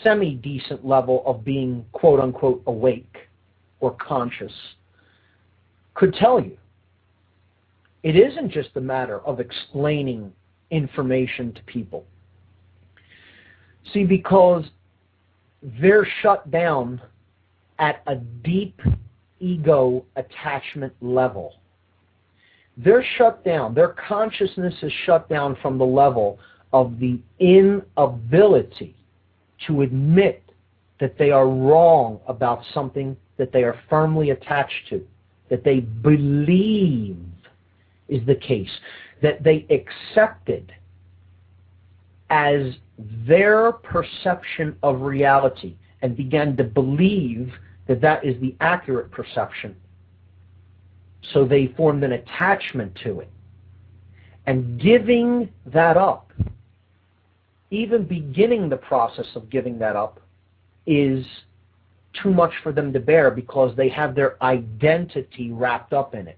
semi-decent level of being quote-unquote awake or conscious could tell you. It isn't just a matter of explaining information to people. See, because they're shut down at a deep ego attachment level. They're shut down. Their consciousness is shut down from the level of the inability to admit that they are wrong about something that they are firmly attached to, that they believe is the case, that they accepted as their perception of reality and began to believe that that is the accurate perception. So they formed an attachment to it. And giving that up, even beginning the process of giving that up, is too much for them to bear because they have their identity wrapped up in it.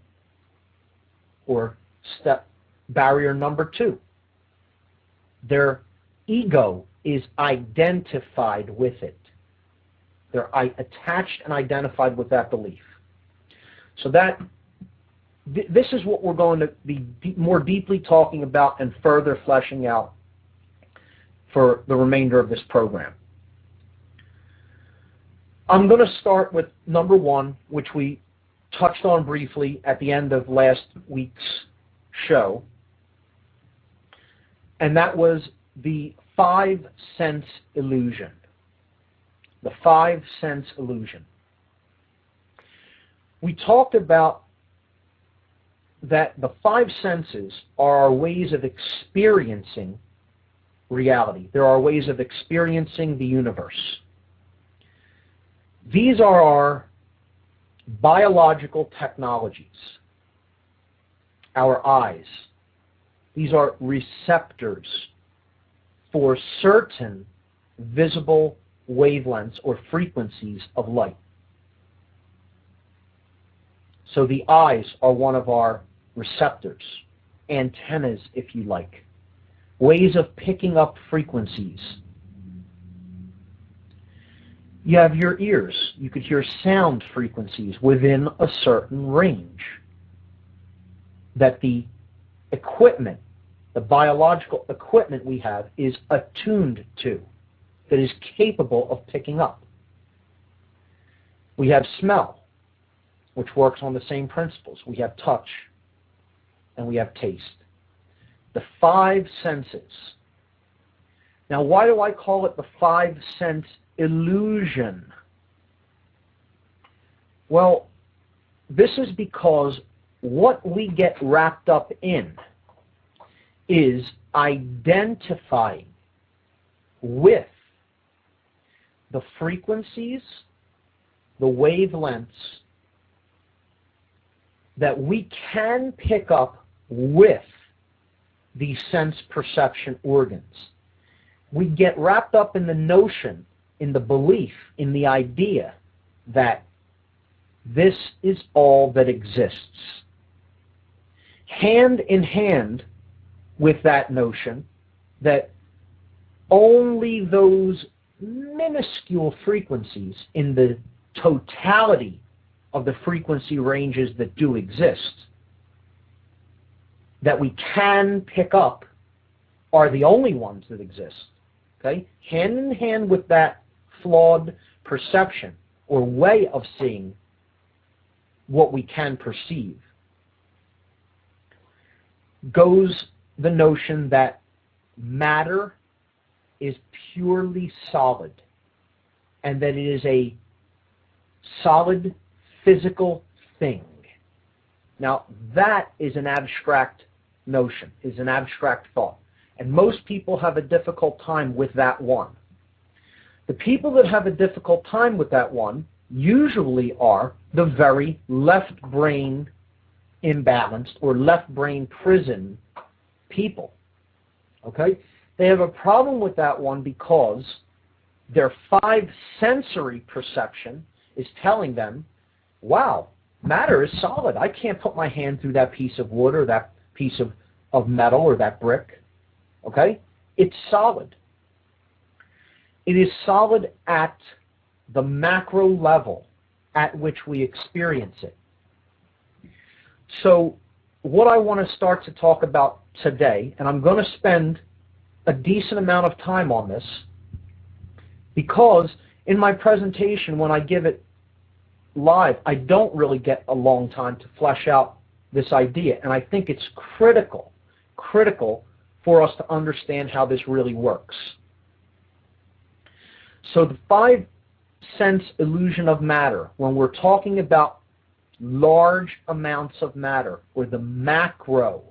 Or barrier number 2. Their ego is identified with it. They're attached and identified with that belief. So this is what we're going to be more deeply talking about and further fleshing out for the remainder of this program. I'm going to start with number 1, which we touched on briefly at the end of last week's show, and that was the 5-sense illusion. The 5-sense illusion. We talked about that the 5 senses are our ways of experiencing reality. There are ways of experiencing the universe. These are our biological technologies. Our eyes. These are receptors for certain visible wavelengths or frequencies of light. So the eyes are one of our receptors, antennas if you like, ways of picking up frequencies. You have your ears. You could hear sound frequencies within a certain range. that the equipment, the biological equipment we have, is attuned to, that is capable of picking up. We have smell, which works on the same principles. We have touch, and we have taste. The five senses. Now, why do I call it the five-sense illusion? Well, this is because what we get wrapped up in is identifying with the frequencies, the wavelengths that we can pick up with the sense perception organs. We get wrapped up in the notion, in the belief, in the idea that this is all that exists. Hand in hand with that notion that only those minuscule frequencies in the totality of the frequency ranges that do exist, that we can pick up, are the only ones that exist. Okay? Hand in hand with that flawed perception or way of seeing what we can perceive goes the notion that matter is purely solid, and that it is a solid physical thing. Now, that is an abstract notion, is an abstract thought. And most people have a difficult time with that one. The people that have a difficult time with that one usually are the very left brain imbalanced or left brain prison people. Okay? They have a problem with that one because their five sensory perception is telling them, wow, matter is solid. I can't put my hand through that piece of wood or that piece of metal or that brick. Okay? It's solid. It is solid at the macro level at which we experience it. So what I want to start to talk about today, and I'm going to spend a decent amount of time on this, because in my presentation, when I give it live, I don't really get a long time to flesh out this idea, and I think it's critical for us to understand how this really works. So the five sense illusion of matter, when we're talking about large amounts of matter, or the macro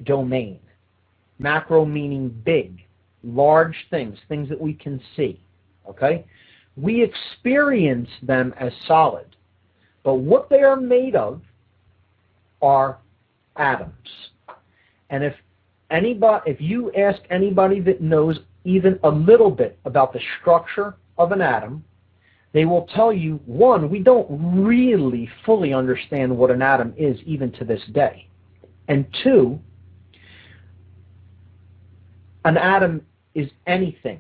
domain, macro meaning big, large things, things that we can see, okay? We experience them as solid, but what they are made of are atoms. And if you ask anybody that knows even a little bit about the structure of an atom, they will tell you, one, we don't really fully understand what an atom is even to this day. And two, an atom is anything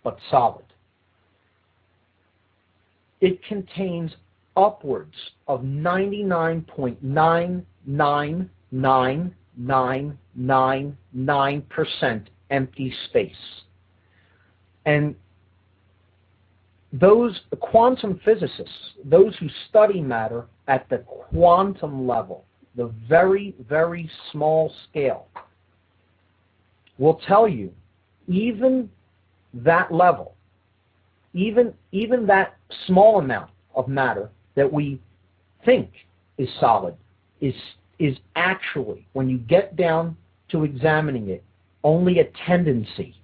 but solid. It contains upwards of 99.9999999% empty space. And those quantum physicists, those who study matter at the quantum level, the very, very small scale, will tell you even that level, even that small amount of matter that we think is solid is actually, when you get down to examining it, only a tendency,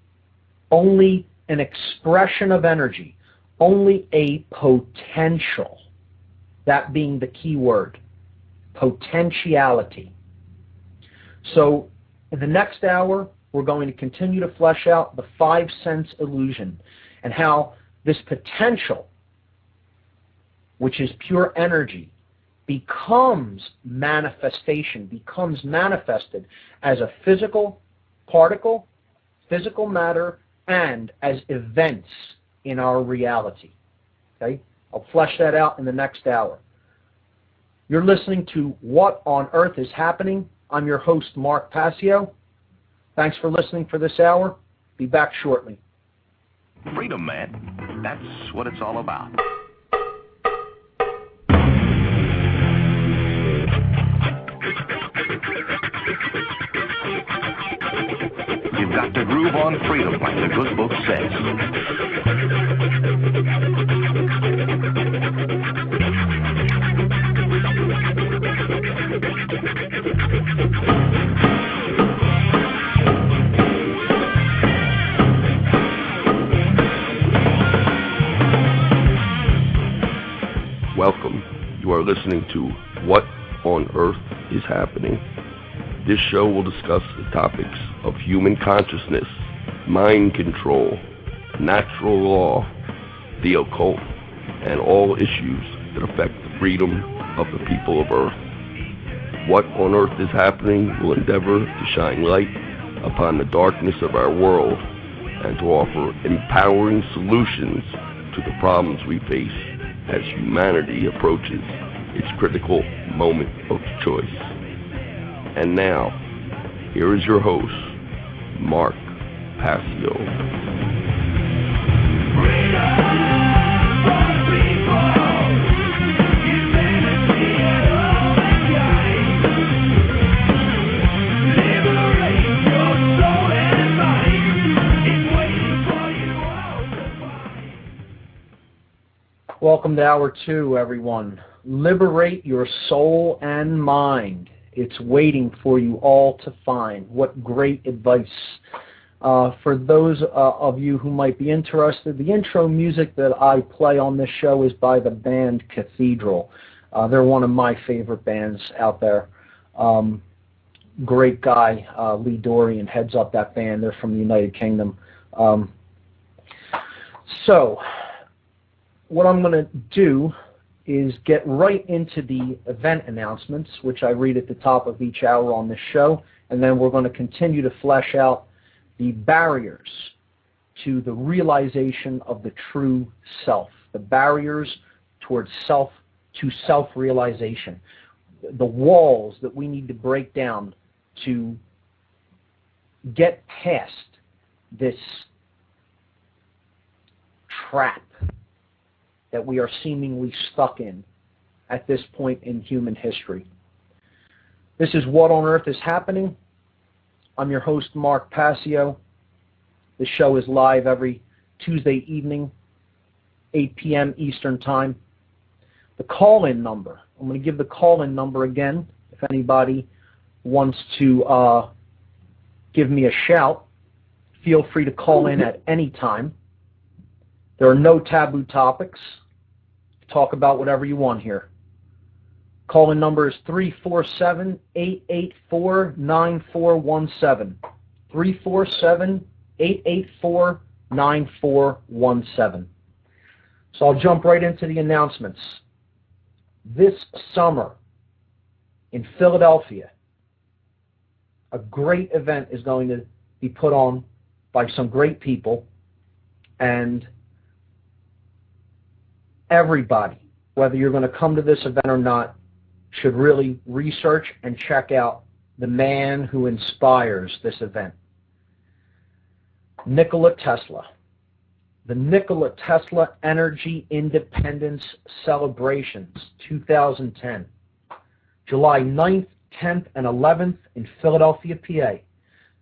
only an expression of energy, only a potential, that being the key word, potentiality. So in the next hour, we're going to continue to flesh out the five sense illusion and how this potential, which is pure energy, becomes manifested as a physical particle, physical matter, and as events in our reality. Okay? I'll flesh that out in the next hour. You're listening to What on Earth is Happening? I'm your host, Mark Passio. Thanks for listening for this hour. Be back shortly. Freedom, man. That's what it's all about. You've got to groove on freedom, like the good book says. Welcome. You are listening to What on Earth is Happening. This show will discuss the topics of human consciousness, mind control, natural law, the occult, and all issues that affect the freedom of the people of Earth. What on Earth is Happening will endeavor to shine light upon the darkness of our world and to offer empowering solutions to the problems we face as humanity approaches its critical moment of choice. And now, here is your host, Mark Passio. Welcome to Hour 2, everyone. Liberate your soul and mind. It's waiting for you all to find. What great advice. For those of you who might be interested, the intro music that I play on this show is by the band Cathedral. They're one of my favorite bands out there. Great guy, Lee Dorian, heads up that band. They're from the United Kingdom. So, what I'm going to do is get right into the event announcements, which I read at the top of each hour on this show, and then we're going to continue to flesh out the barriers to the realization of the true self, the barriers towards self-realization, the walls that we need to break down to get past this trap that we are seemingly stuck in at this point in human history. This is What on Earth is Happening. I'm your host, Mark Passio. The show is live every Tuesday evening, 8 p.m. Eastern Time. The call-in number, I'm going to give the call-in number again. If anybody wants to give me a shout, feel free to call in at any time. There are no taboo topics. Talk about whatever you want here. Call-in number is 347-884-9417. 347-884-9417. So I'll jump right into the announcements. This summer in Philadelphia, a great event is going to be put on by some great people, and everybody, whether you're going to come to this event or not, should really research and check out the man who inspires this event. Nikola Tesla. The Nikola Tesla Energy Independence Celebrations 2010. July 9th, 10th, and 11th in Philadelphia, PA.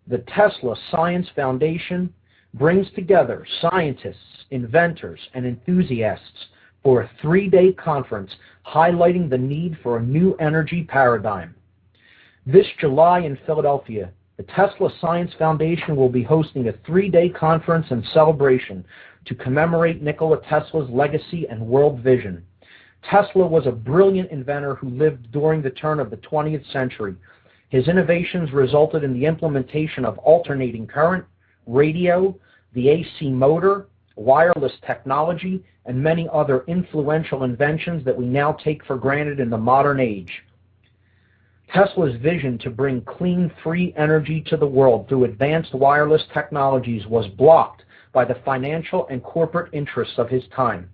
The Tesla Science Foundation brings together scientists, inventors, and enthusiasts for a 3-day conference highlighting the need for a new energy paradigm. This July in Philadelphia, the Tesla Science Foundation will be hosting a 3-day conference and celebration to commemorate Nikola Tesla's legacy and world vision. Tesla was a brilliant inventor who lived during the turn of the 20th century. His innovations resulted in the implementation of alternating current, radio, the AC motor, wireless technology, and many other influential inventions that we now take for granted in the modern age. Tesla's vision to bring clean, free energy to the world through advanced wireless technologies was blocked by the financial and corporate interests of his time.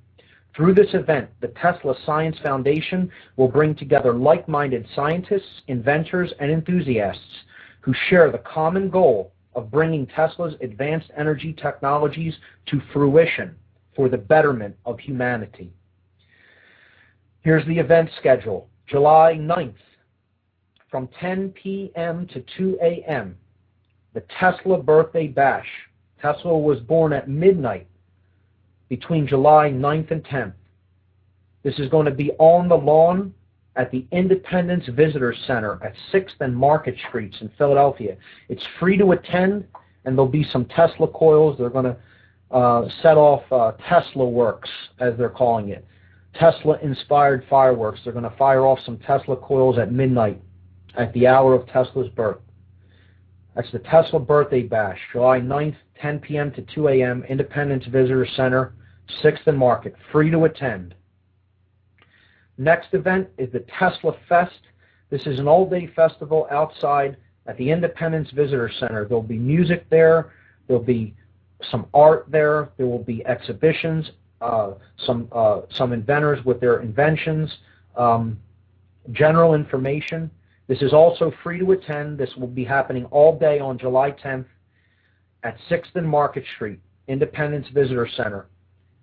Through this event, the Tesla Science Foundation will bring together like-minded scientists, inventors, and enthusiasts who share the common goal of bringing Tesla's advanced energy technologies to fruition for the betterment of humanity. Here's the event schedule. July 9th, from 10 p.m. to 2 a.m., the Tesla Birthday Bash. Tesla was born at midnight between July 9th and 10th. This is going to be on the lawn at the Independence Visitor Center at 6th and Market Streets in Philadelphia. It's free to attend, and there'll be some Tesla coils. They're going to set off Tesla works, as they're calling it. Tesla-inspired fireworks. They're going to fire off some Tesla coils at midnight at the hour of Tesla's birth. That's the Tesla Birthday Bash, July 9th, 10 p.m. to 2 a.m., Independence Visitor Center, 6th and Market, free to attend. Next event is the Tesla Fest. This is an all-day festival outside at the Independence Visitor Center. There'll be music there. There'll be some art there. There will be exhibitions, some inventors with their inventions, general information. This is also free to attend. This will be happening all day on July 10th at 6th and Market Street, Independence Visitor Center,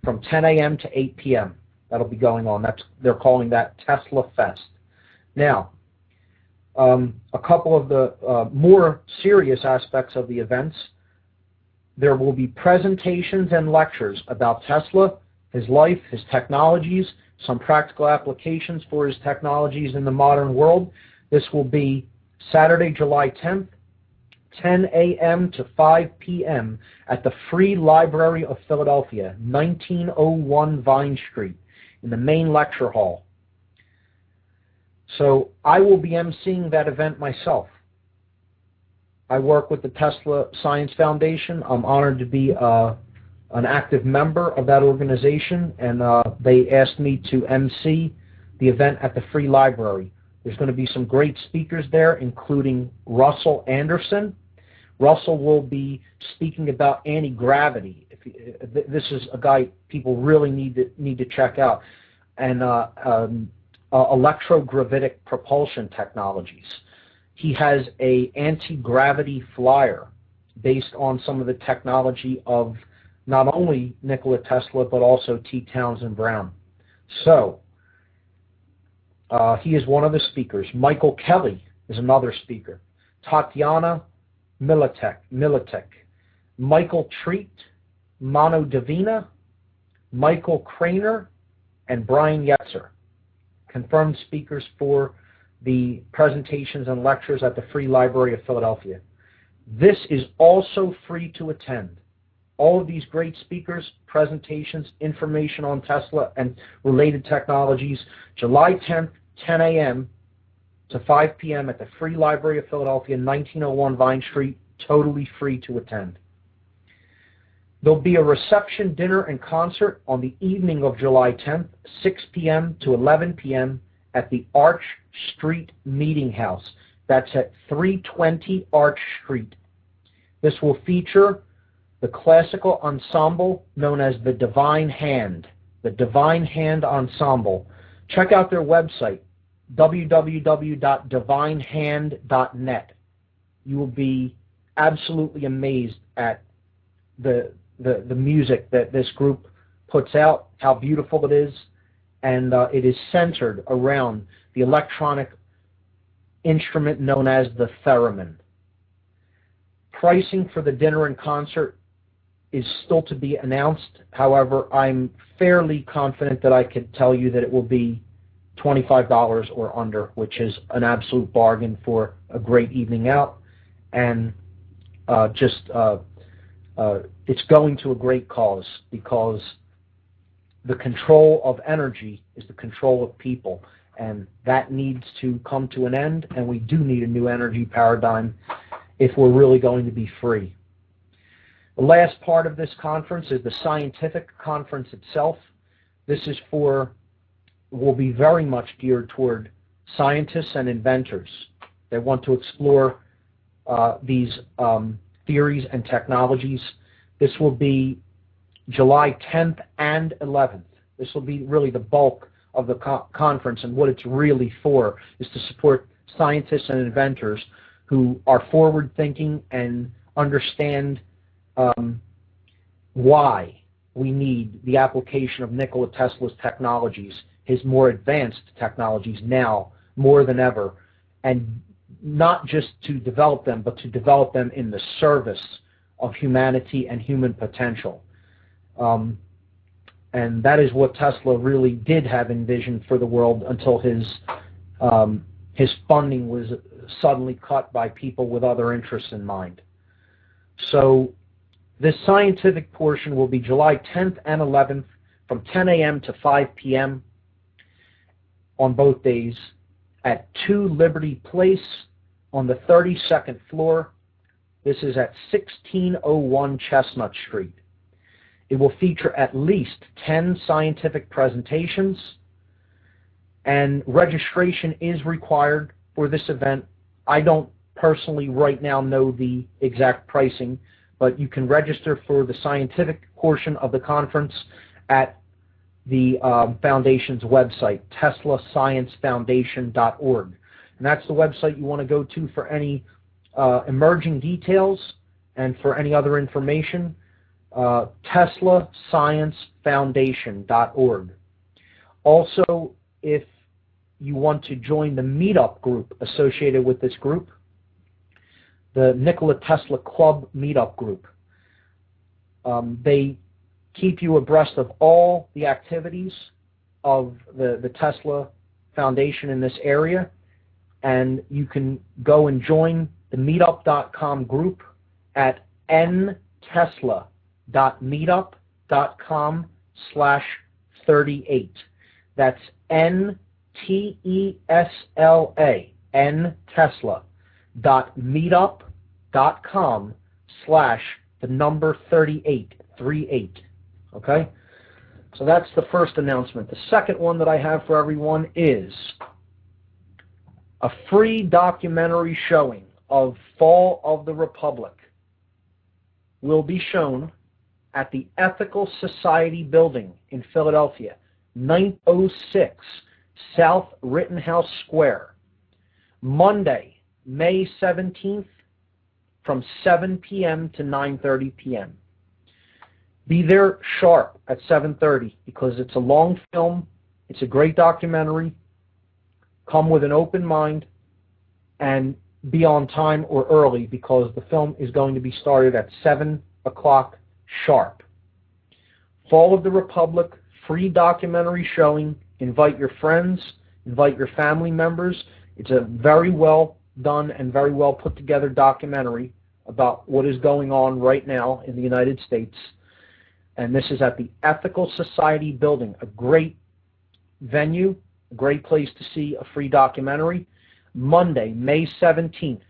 from 10 a.m. to 8 p.m. That'll be going on. They're calling that Tesla Fest. Now, a couple of the more serious aspects of the events. There will be presentations and lectures about Tesla, his life, his technologies, some practical applications for his technologies in the modern world. This will be Saturday, July 10th, 10 a.m. to 5 p.m. at the Free Library of Philadelphia, 1901 Vine Street, in the main lecture hall. So I will be emceeing that event myself. I work with the Tesla Science Foundation. I'm honored to be an active member of that organization, and they asked me to MC the event at the Free Library. There's going to be some great speakers there, including Russell Anderson. Russell will be speaking about anti-gravity. This is a guy people really need to check out, and electrogravitic propulsion technologies. He has an anti-gravity flyer based on some of the technology of not only Nikola Tesla but also T. Townsend Brown. So he is one of the speakers. Michael Kelly is another speaker. Tatiana Militek, Michael Treat, Mano Davina, Michael Craner, and Brian Yetzer. Confirmed speakers for the presentations and lectures at the Free Library of Philadelphia. This is also free to attend. All of these great speakers, presentations, information on Tesla and related technologies, July 10th, 10 a.m. to 5 p.m. at the Free Library of Philadelphia, 1901 Vine Street, totally free to attend. There'll be a reception, dinner, and concert on the evening of July 10th, 6 p.m. to 11 p.m. at the Arch Street Meeting House. That's at 320 Arch Street. This will feature the classical ensemble known as the Divine Hand, the Divine Hand Ensemble. Check out their website, www.divinehand.net. You will be absolutely amazed at the music that this group puts out, how beautiful it is, and it is centered around the electronic instrument known as the theremin. Pricing for the dinner and concert is still to be announced. However, I'm fairly confident that I could tell you that it will be $25 or under, which is an absolute bargain for a great evening out, and it's going to a great cause, because the control of energy is the control of people, and that needs to come to an end, and we do need a new energy paradigm if we're really going to be free. The last part of this conference is the scientific conference itself. This is will be very much geared toward scientists and inventors. They want to explore these theories and technologies. This will be July 10th and 11th. This will be really the bulk of the conference, and what it's really for is to support scientists and inventors who are forward-thinking and understand why we need the application of Nikola Tesla's technologies, his more advanced technologies now more than ever, and not just to develop them, but to develop them in the service of humanity and human potential. And that is what Tesla really did have envisioned for the world until his funding was suddenly cut by people with other interests in mind. So this scientific portion will be July 10th and 11th from 10 a.m. to 5 p.m. on both days at 2 Liberty Place on the 32nd floor. This is at 1601 Chestnut Street. It will feature at least 10 scientific presentations, and registration is required for this event. I don't personally right now know the exact pricing, but you can register for the scientific portion of the conference at the foundation's website, teslasciencefoundation.org. And that's the website you want to go to for any emerging details and for any other information, teslasciencefoundation.org. Also, if you want to join the meetup group associated with this group, the Nikola Tesla Club meetup group, they keep you abreast of all the activities of the Tesla Foundation in this area, and you can go and join the meetup.com group at ntesla.meetup.com/38. That's NTESLA, ntesla.meetup.com/38. Okay? So that's the first announcement. The second one that I have for everyone is a free documentary showing of Fall of the Republic will be shown at the Ethical Society Building in Philadelphia, 906 South Rittenhouse Square, Monday, May 17th from 7 p.m. to 9:30 p.m. Be there sharp at 7:30 because it's a long film, it's a great documentary. Come with an open mind and be on time or early because the film is going to be started at 7 o'clock sharp. Fall of the Republic, free documentary showing. Invite your friends, invite your family members. It's a very well done and very well put together documentary about what is going on right now in the United States. And this is at the Ethical Society Building, a great venue, a great place to see a free documentary. Monday, May 17th,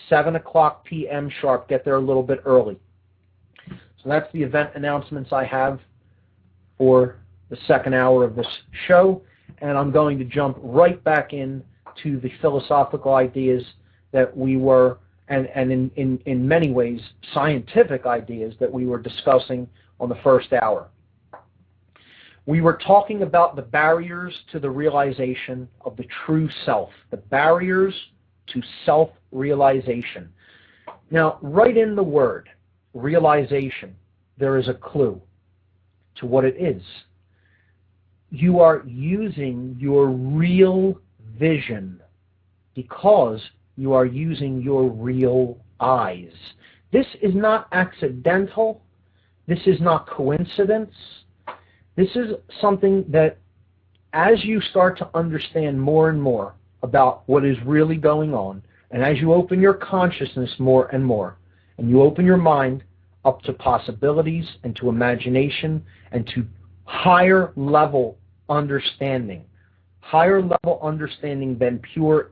7 o'clock p.m. sharp. Get there a little bit early. So that's the event announcements I have for the second hour of this show. And I'm going to jump right back in to the philosophical ideas that we were, and in many ways, scientific ideas that we were discussing on the first hour. We were talking about the barriers to the realization of the true self, the barriers to self-realization. Now, right in the word realization, there is a clue to what it is. You are using your real vision because you are using your real eyes. This is not accidental. This is not coincidence. This is something that, as you start to understand more and more about what is really going on, and as you open your consciousness more and more, and you open your mind up to possibilities and to imagination and to higher level understanding than pure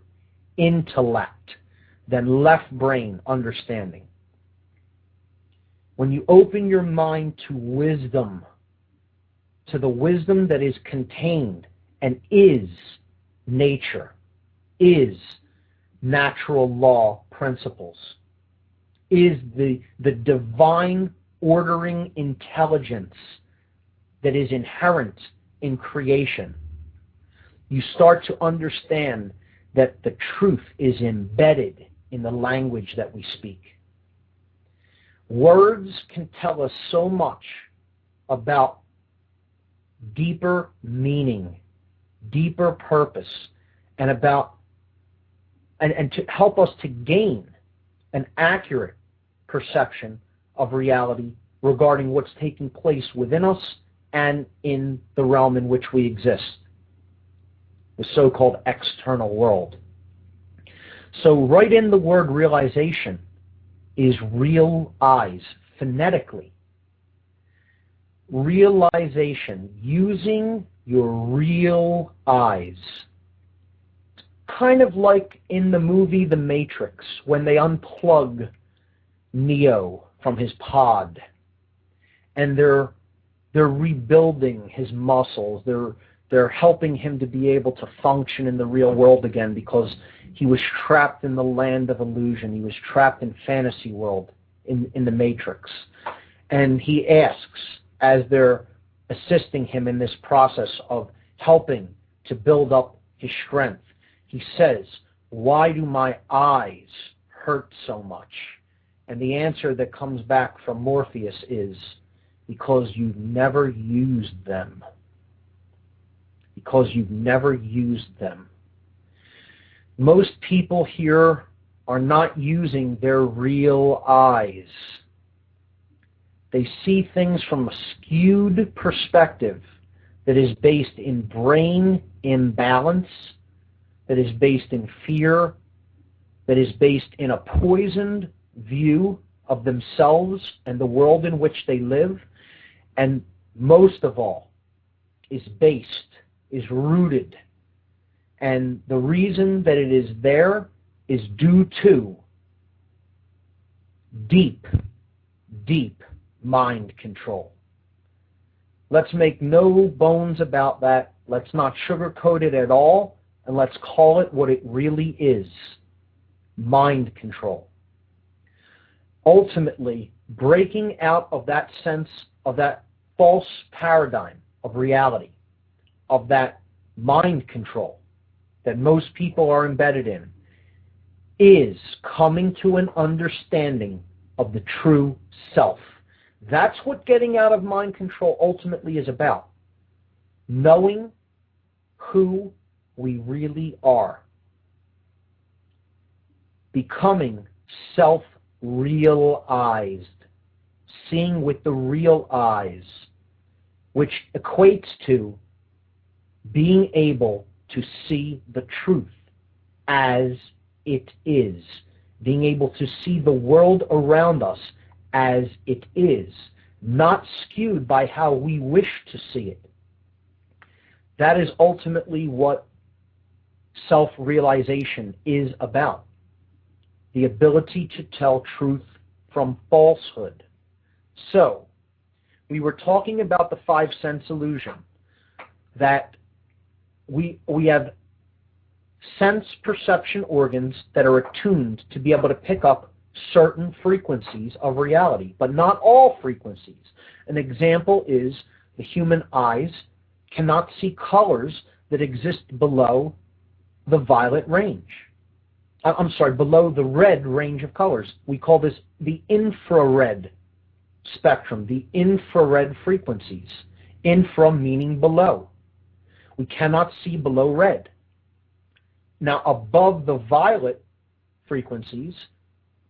intellect, than left brain understanding. When you open your mind to wisdom, to the wisdom that is contained and is nature, is natural law principles, is the divine ordering intelligence that is inherent in creation, you start to understand that the truth is embedded in the language that we speak. Words can tell us so much about deeper meaning, deeper purpose, and to help us to gain an accurate perception of reality regarding what's taking place within us and in the realm in which we exist, the so-called external world. So right in the word realization is real eyes, phonetically. Realization, using your real eyes. Kind of like in the movie The Matrix, when they unplug Neo from his pod, and they're rebuilding his muscles. They're helping him to be able to function in the real world again, because he was trapped in the land of illusion. He was trapped in fantasy world in the Matrix. And he asks, as they're assisting him in this process of helping to build up his strength, he says, "Why do my eyes hurt so much?" And the answer that comes back from Morpheus is, because you've never used them. Because you've never used them. Most people here are not using their real eyes. They see things from a skewed perspective that is based in brain imbalance, that is based in fear, that is based in a poisoned view of themselves and the world in which they live, and most of all is rooted. And the reason that it is there is due to deep mind control. Let's make no bones about that. Let's not sugarcoat it at all, and let's call it what it really is: mind control. Ultimately, breaking out of that sense of that false paradigm of reality, of that mind control that most people are embedded in, is coming to an understanding of the true self. That's what getting out of mind control ultimately is about. Knowing who we really are. Becoming self-realized. Seeing with the real eyes, which equates to being able to see the truth as it is. Being able to see the world around us as it is, not skewed by how we wish to see it. That is ultimately what self-realization is about. The ability to tell truth from falsehood. So, we were talking about the five-sense illusion, that we have sense perception organs that are attuned to be able to pick up certain frequencies of reality, but not all frequencies. An example is the human eyes cannot see colors that exist below the violet range. Below the red range of colors. We call this the infrared spectrum, the infrared frequencies. Infra meaning below. We cannot see below red. Now, above the violet frequencies,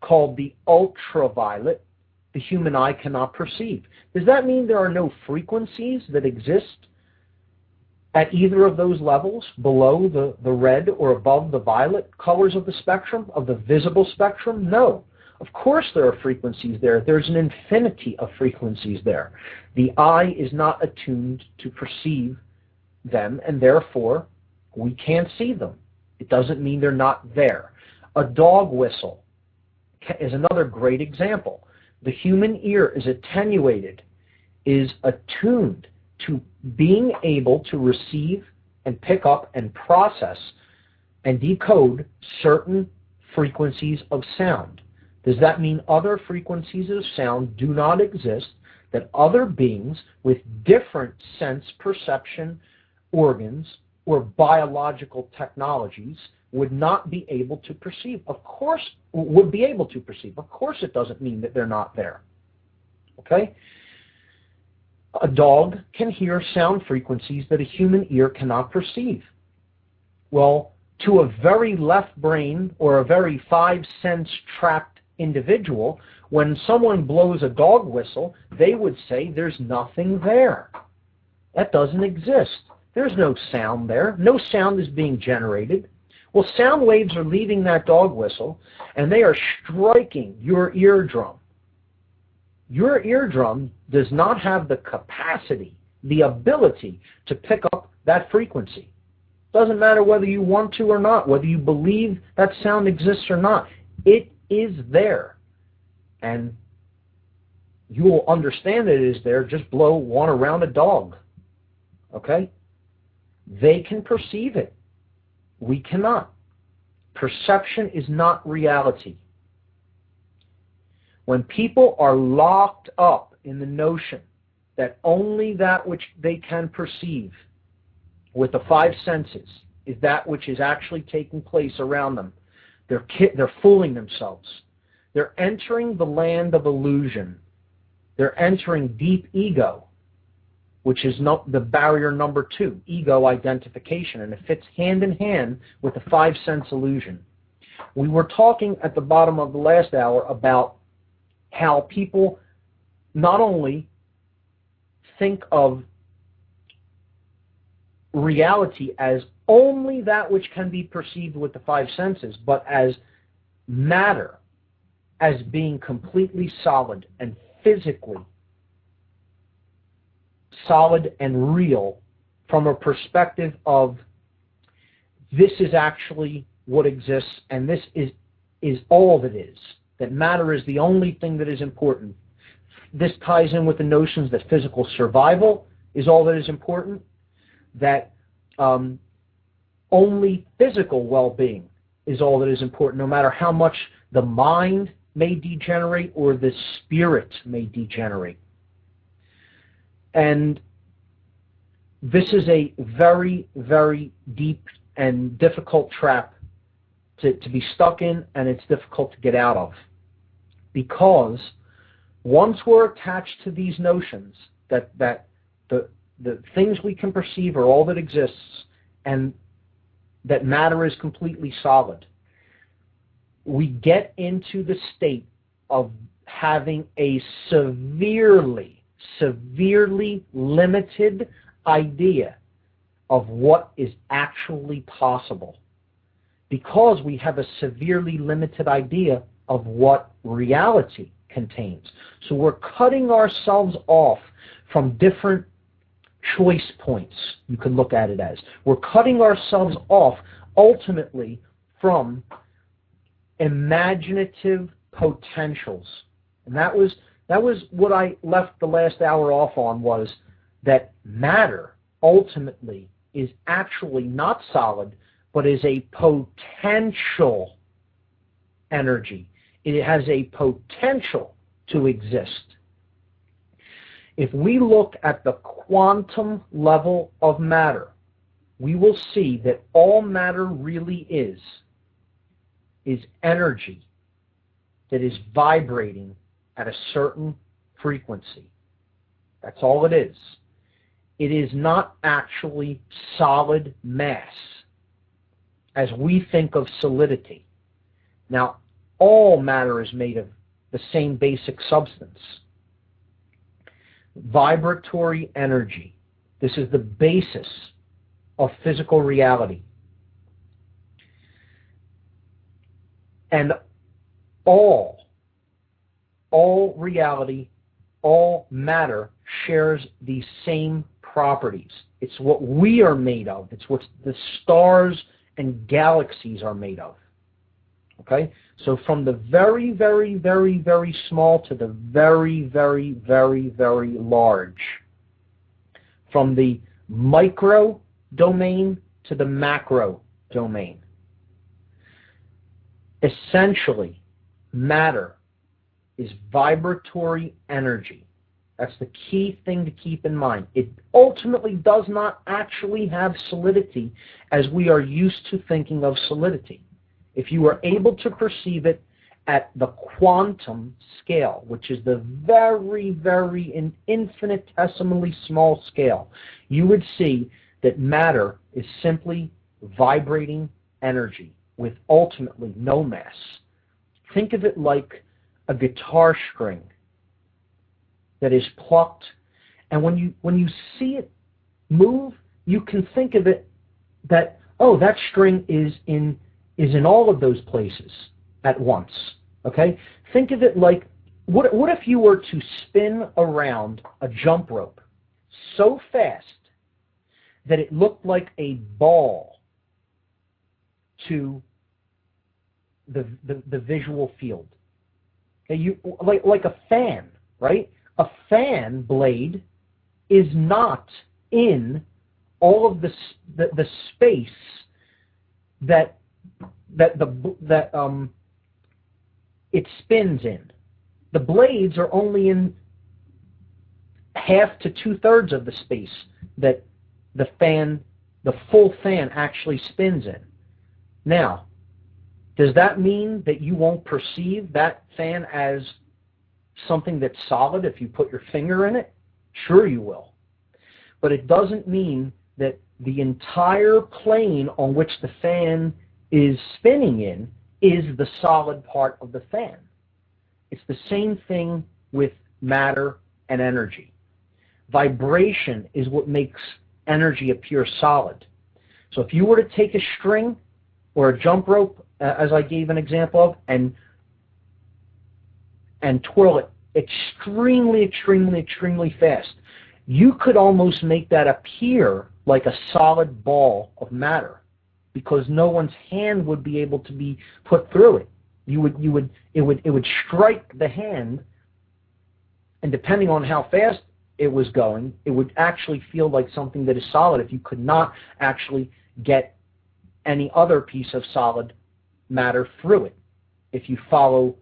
called the ultraviolet, the human eye cannot perceive. Does that mean there are no frequencies that exist at either of those levels, below the red or above the violet colors of the spectrum, of the visible spectrum? No. Of course there are frequencies there. There's an infinity of frequencies there. The eye is not attuned to perceive them, and therefore we can't see them. It doesn't mean they're not there. A dog whistle is another great example. The human ear is attenuated, is attuned to being able to receive and pick up and process and decode certain frequencies of sound. Does that mean other frequencies of sound do not exist that other beings with different sense perception organs or biological technologies would not be able to perceive. Of course, would be able to perceive. Of course it doesn't mean that they're not there. Okay? A dog can hear sound frequencies that a human ear cannot perceive. Well, to a very left brain or a very five-sense trapped individual, when someone blows a dog whistle, they would say there's nothing there. That doesn't exist. There's no sound there. No sound is being generated. Well, sound waves are leaving that dog whistle, and they are striking your eardrum. Your eardrum does not have the capacity, the ability to pick up that frequency. Doesn't matter whether you want to or not, whether you believe that sound exists or not. It is there. And you will understand that it is there. Just blow one around a dog. Okay? They can perceive it. We cannot. Perception is not reality. When people are locked up in the notion that only that which they can perceive with the five senses is that which is actually taking place around them, they're fooling themselves. They're entering the land of illusion. They're entering deep ego, which is not the barrier number 2, ego identification, and it fits hand in hand with the five-sense illusion. We were talking at the bottom of the last hour about how people not only think of reality as only that which can be perceived with the five senses, but as matter, as being completely solid and physically solid and real from a perspective of this is actually what exists and this is all that is. That matter is the only thing that is important. This ties in with the notions that physical survival is all that is important, that only physical well-being is all that is important, no matter how much the mind may degenerate or the spirit may degenerate. And this is a very, very deep and difficult trap to be stuck in, and it's difficult to get out of. Because once we're attached to these notions that the things we can perceive are all that exists and that matter is completely solid, we get into the state of having a severely limited idea of what is actually possible, because we have a severely limited idea of what reality contains. So we're cutting ourselves off from different choice points, you could look at it as. We're cutting ourselves off ultimately from imaginative potentials. And that was what I left the last hour off on, was that matter ultimately is actually not solid, but is a potential energy. It has a potential to exist. If we look at the quantum level of matter, we will see that all matter really is energy that is vibrating at a certain frequency. That's all it is. It is not actually solid mass, as we think of solidity. Now, all matter is made of the same basic substance. Vibratory energy. This is the basis of physical reality. And all reality, all matter shares the same properties. It's what we are made of. It's what the stars and galaxies are made of. Okay? So from the very, very, very, very small to the very, very, very, very large. From the micro domain to the macro domain. Essentially, matter is vibratory energy. That's the key thing to keep in mind. It ultimately does not actually have solidity as we are used to thinking of solidity. If you are able to perceive it at the quantum scale, which is the very, very infinitesimally small scale, you would see that matter is simply vibrating energy with ultimately no mass. Think of it like a guitar string that is plucked, and when you see it move, you can think of it that, oh, that string is in all of those places at once. Okay? Think of it like, what if you were to spin around a jump rope so fast that it looked like a ball to the visual field? Okay, like a fan, right? A fan blade is not in all of the space that it spins in. The blades are only in half to 2/3 of the space that the full fan actually spins in. Now, does that mean that you won't perceive that fan as something that's solid if you put your finger in it? Sure you will. But it doesn't mean that the entire plane on which the fan is spinning in is the solid part of the fan. It's the same thing with matter and energy. Vibration is what makes energy appear solid. So if you were to take a string or a jump rope, as I gave an example of, and twirl it extremely, extremely, extremely fast, you could almost make that appear like a solid ball of matter, because no one's hand would be able to be put through it. It would strike the hand, and depending on how fast it was going, it would actually feel like something that is solid if you could not actually get any other piece of solid matter through it, if you follow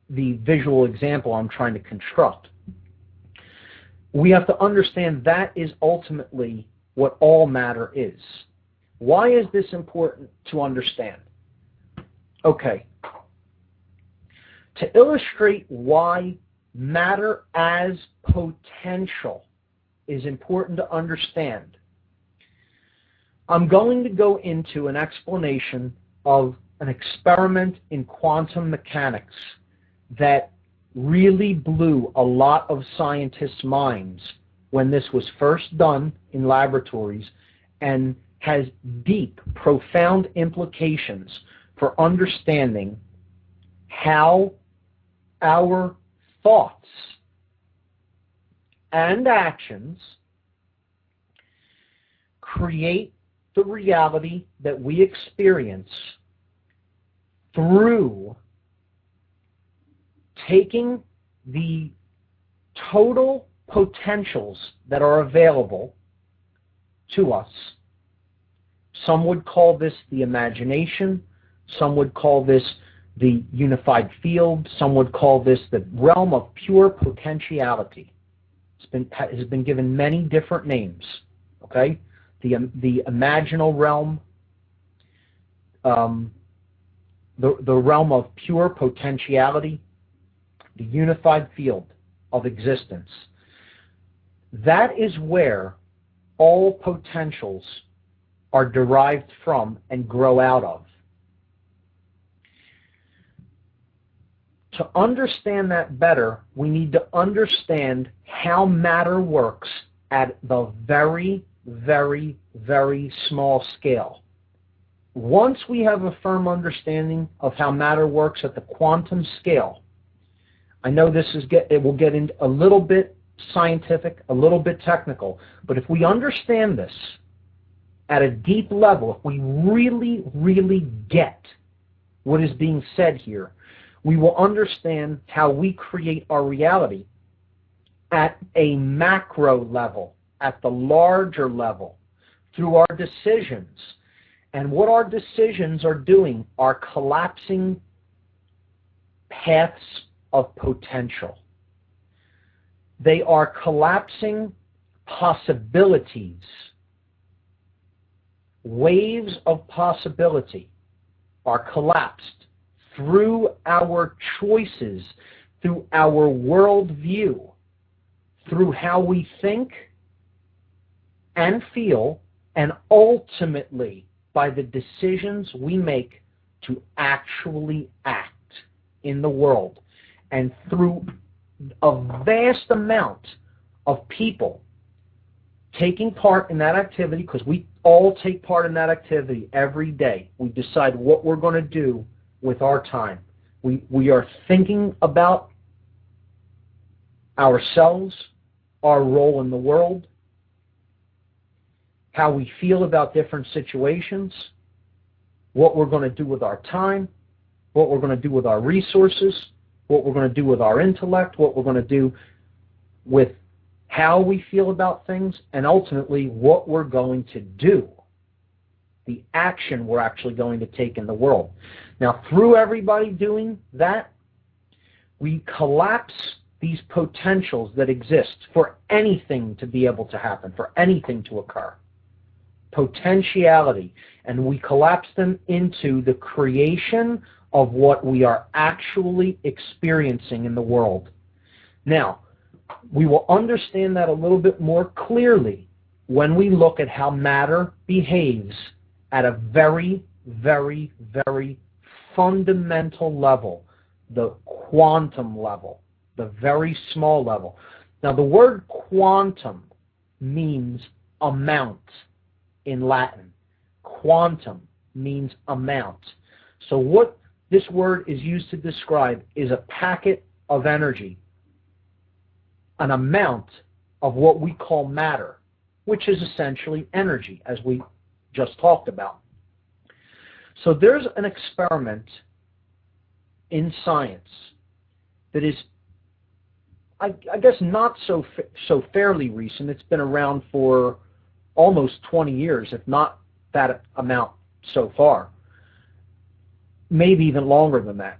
the visual example I'm trying to construct. We have to understand that is ultimately what all matter is. Why is this important to understand? Okay. To illustrate why matter as potential is important to understand, I'm going to go into an explanation of an experiment in quantum mechanics that really blew a lot of scientists' minds when this was first done in laboratories, and has deep, profound implications for understanding how our thoughts and actions create the reality that we experience through taking the total potentials that are available to us. Some would call this the imagination. Some would call this the unified field. Some would call this the realm of pure potentiality. It has been given many different names. Okay, the imaginal realm, the realm of pure potentiality, the unified field of existence. That is where all potentials are derived from and grow out of. To understand that better, we need to understand how matter works at the very, very, very small scale. Once we have a firm understanding of how matter works at the quantum scale, I know it will get into a little bit scientific, a little bit technical, but if we understand this at a deep level, if we really, really get what is being said here, we will understand how we create our reality at a macro level, at the larger level, through our decisions. And what our decisions are doing are collapsing paths of potential. They are collapsing possibilities, waves of possibility are collapsed through our choices, through our worldview, through how we think and feel, and ultimately by the decisions we make to actually act in the world. And through a vast amount of people taking part in that activity, because we all take part in that activity every day. We decide what we're going to do with our time. We are thinking about ourselves, our role in the world, how we feel about different situations, what we're going to do with our time, what we're going to do with our resources, what we're going to do with our intellect, what we're going to do with how we feel about things, and ultimately what we're going to do, the action we're actually going to take in the world. Now, through everybody doing that, we collapse these potentials that exist for anything to be able to happen, for anything to occur. Potentiality. And we collapse them into the creation of what we are actually experiencing in the world. Now, we will understand that a little bit more clearly when we look at how matter behaves at a very, very, very fundamental level, the quantum level, the very small level. Now, the word quantum means amount in Latin. Quantum means amount. So what this word is used to describe is a packet of energy, an amount of what we call matter, which is essentially energy, as we just talked about. So there's an experiment in science that is, I guess, not so fairly recent. It's been around for almost 20 years, if not that amount so far. Maybe even longer than that.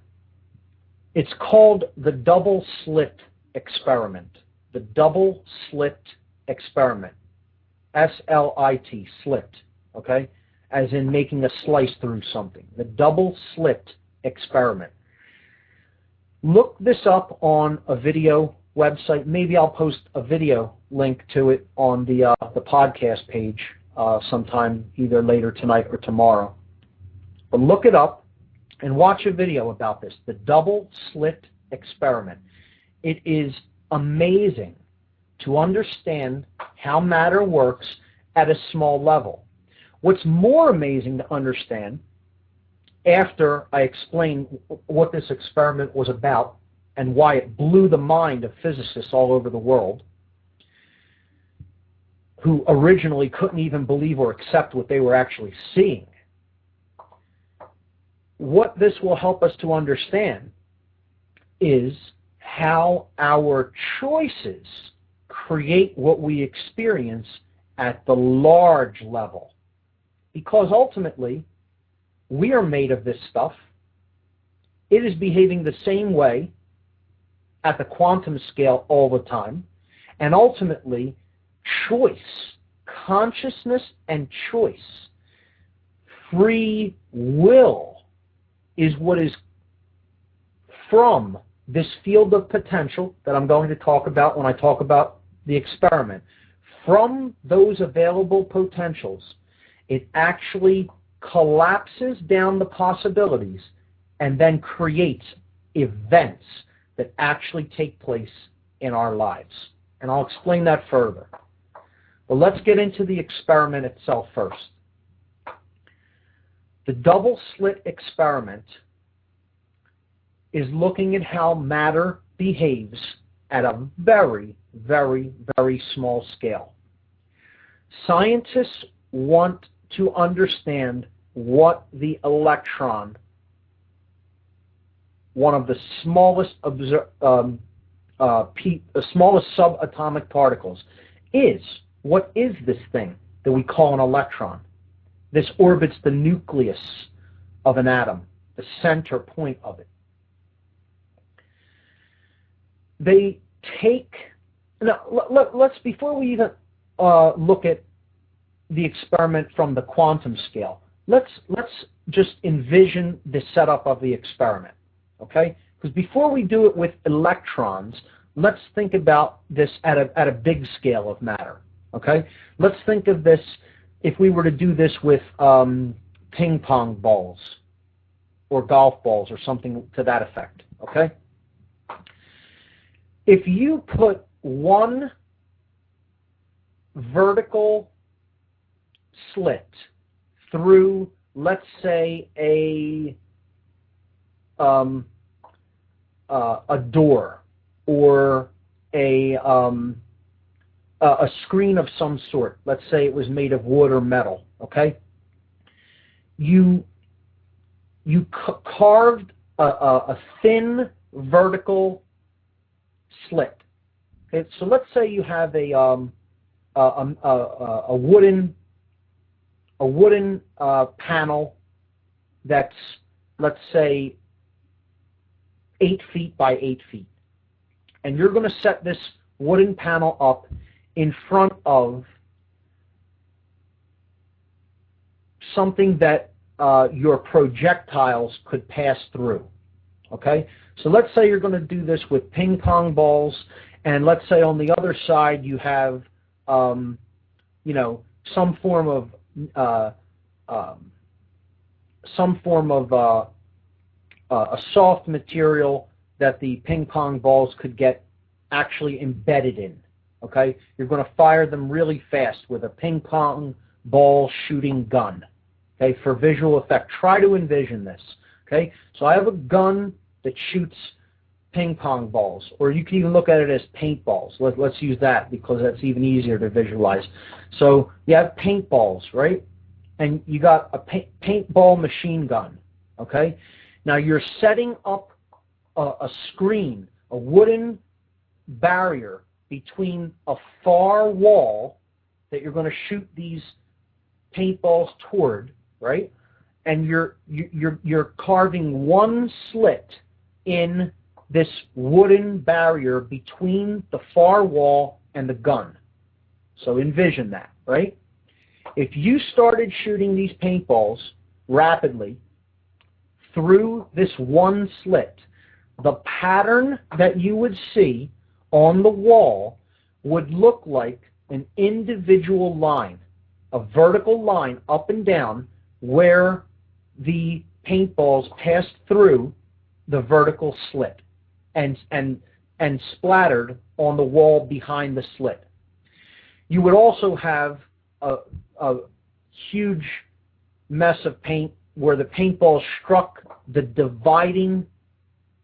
It's called the double slit experiment. The double slit experiment. S-L-I-T, slit, okay? As in making a slice through something. The double slit experiment. Look this up on a video website. Maybe I'll post a video link to it on the podcast page sometime either later tonight or tomorrow. But look it up and watch a video about this, the double slit experiment. It is amazing to understand how matter works at a small level. What's more amazing to understand, after I explain what this experiment was about and why it blew the mind of physicists all over the world, who originally couldn't even believe or accept what they were actually seeing, what this will help us to understand is how our choices create what we experience at the large level. Because ultimately, we are made of this stuff. It is behaving the same way at the quantum scale all the time. And ultimately, choice, consciousness and choice, free will is what is from this field of potential that I'm going to talk about when I talk about the experiment. From those available potentials, it actually collapses down the possibilities and then creates events that actually take place in our lives. And I'll explain that further. But let's get into the experiment itself first. The double slit experiment is looking at how matter behaves at a very, very, very small scale. Scientists want to understand what the electron, one of the smallest smallest subatomic particles, is. What is this thing that we call an electron? This orbits the nucleus of an atom, the center point of it. They take Now, let's, before we even look at the experiment from the quantum scale, let's just envision the setup of the experiment, okay? Because before we do it with electrons, let's think about this at a big scale of matter, okay? Let's think of this if we were to do this with ping pong balls or golf balls or something to that effect, okay? If you put one vertical slit through, let's say, a door or a screen of some sort, let's say it was made of wood or metal, okay? You carved a thin vertical slit. Okay, so let's say you have a wooden panel that's, let's say, 8 feet by 8 feet, and you're going to set this wooden panel up in front of something that your projectiles could pass through. Okay, so let's say you're going to do this with ping pong balls, and let's say on the other side you have, some form of a soft material that the ping pong balls could get actually embedded in. Okay, you're going to fire them really fast with a ping pong ball shooting gun. Okay, for visual effect, try to envision this. Okay, so I have a gun that shoots ping pong balls, or you can even look at it as paintballs. Let's use that because that's even easier to visualize. So you have paintballs, right? And you got a paintball machine gun. Okay, now you're setting up a screen, a wooden barrier between a far wall that you're going to shoot these paintballs toward, right? And you're carving one slit in this wooden barrier between the far wall and the gun. So envision that, right? If you started shooting these paintballs rapidly through this one slit, the pattern that you would see on the wall would look like an individual line, a vertical line up and down where the paintballs passed through the vertical slit and splattered on the wall behind the slit. You would also have a huge mess of paint where the paintball struck the dividing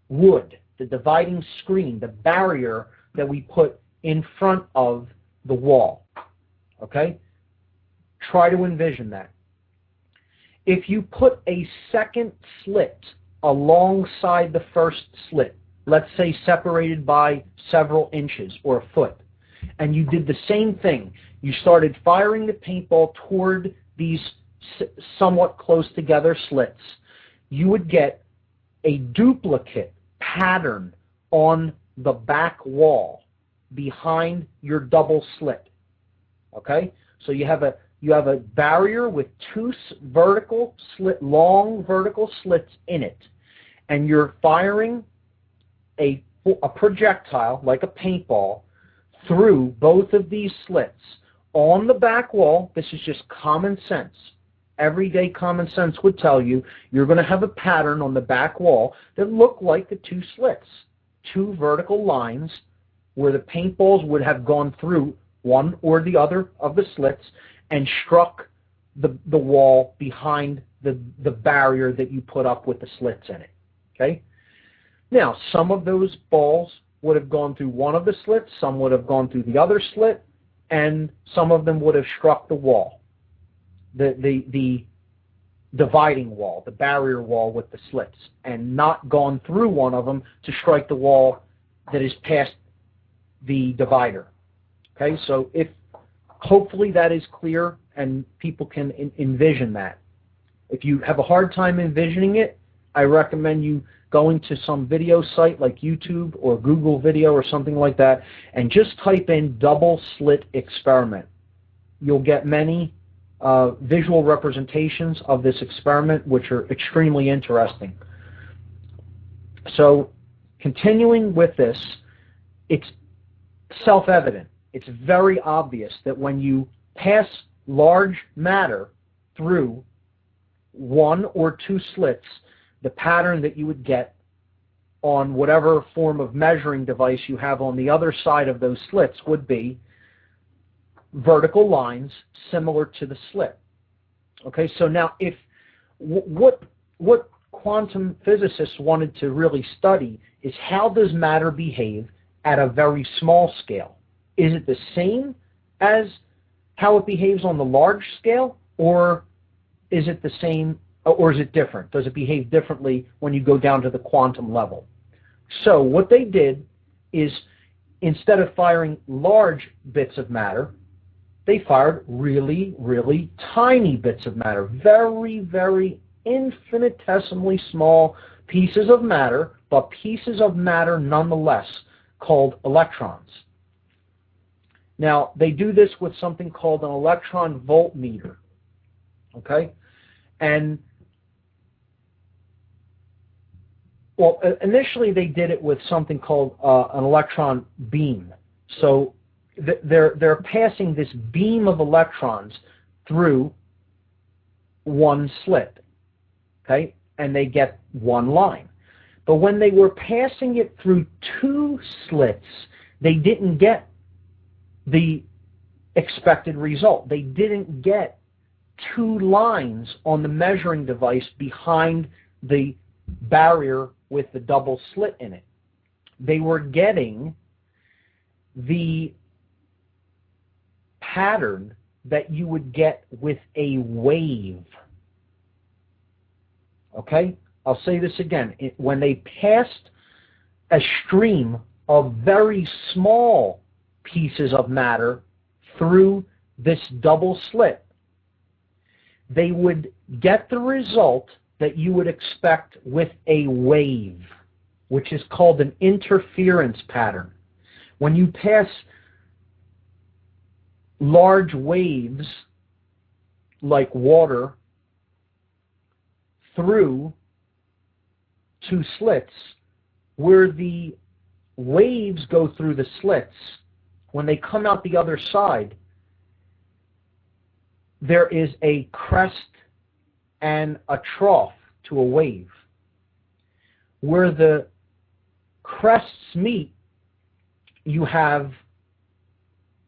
wood, the dividing screen, the barrier that we put in front of the wall. Okay? Try to envision that. If you put a second slit alongside the first slit, let's say separated by several inches or a foot, and you did the same thing, you started firing the paintball toward these somewhat close together slits, you would get a duplicate pattern on the back wall behind your double slit. Okay? So you have a barrier with two long vertical slits in it, and you're firing a projectile like a paintball through both of these slits on the back wall. This is just common sense. Everyday common sense would tell you you're going to have a pattern on the back wall that look like the two slits, two vertical lines where the paintballs would have gone through one or the other of the slits and struck the wall behind the barrier that you put up with the slits in it. Okay? Now, some of those balls would have gone through one of the slits, some would have gone through the other slit, and some of them would have struck the wall, the dividing wall, the barrier wall with the slits, and not gone through one of them to strike the wall that is past the divider. Okay, so hopefully that is clear and people can envision that. If you have a hard time envisioning it, I recommend you going to some video site like YouTube or Google Video or something like that and just type in double slit experiment. You'll get many visual representations of this experiment, which are extremely interesting. So, continuing with this, it's self-evident. It's very obvious that when you pass large matter through one or two slits, the pattern that you would get on whatever form of measuring device you have on the other side of those slits would be vertical lines similar to the slit. Okay, so now if what quantum physicists wanted to really study is how does matter behave at a very small scale? Is it the same as how it behaves on the large scale, or is it the same, or is it different? Does it behave differently when you go down to the quantum level? So what they did is, instead of firing large bits of matter, they fired really, really tiny bits of matter, very, very infinitesimally small pieces of matter, but pieces of matter nonetheless, called electrons. Now, they do this with something called an electron voltmeter, okay? And, well, initially they did it with something called an electron beam. So they're passing this beam of electrons through one slit, okay? And they get one line. But when they were passing it through two slits, they didn't get the expected result. They didn't get two lines on the measuring device behind the barrier with the double slit in it. They were getting the pattern that you would get with a wave. Okay? I'll say this again. When they passed a stream of very small pieces of matter through this double slit, they would get the result that you would expect with a wave, which is called an interference pattern. When you pass large waves like water through two slits, where the waves go through the slits, when they come out the other side, there is a crest and a trough to a wave. Where the crests meet, you have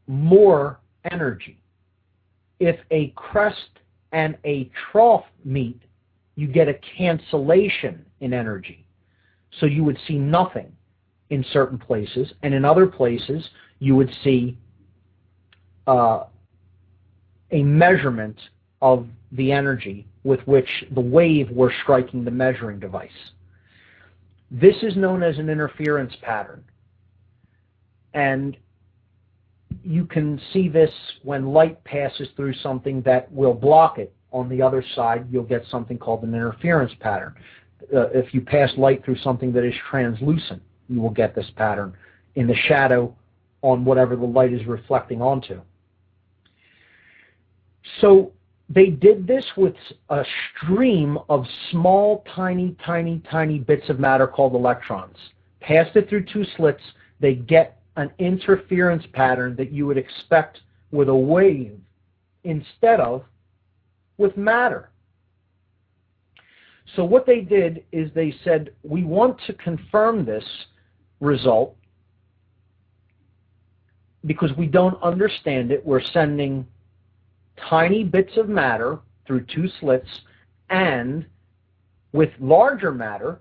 more energy. If a crest and a trough meet, you get a cancellation in energy. So you would see nothing in certain places, and in other places you would see a measurement of the energy with which the wave were striking the measuring device. This is known as an interference pattern. And you can see this when light passes through something that will block it. On the other side, you'll get something called an interference pattern. If you pass light through something that is translucent, you will get this pattern in the shadow on whatever the light is reflecting onto. So they did this with a stream of small, tiny, tiny, tiny bits of matter called electrons. Passed it through two slits, they get an interference pattern that you would expect with a wave instead of with matter. So what they did is they said, we want to confirm this result because we don't understand it. We're sending tiny bits of matter through two slits, and with larger matter,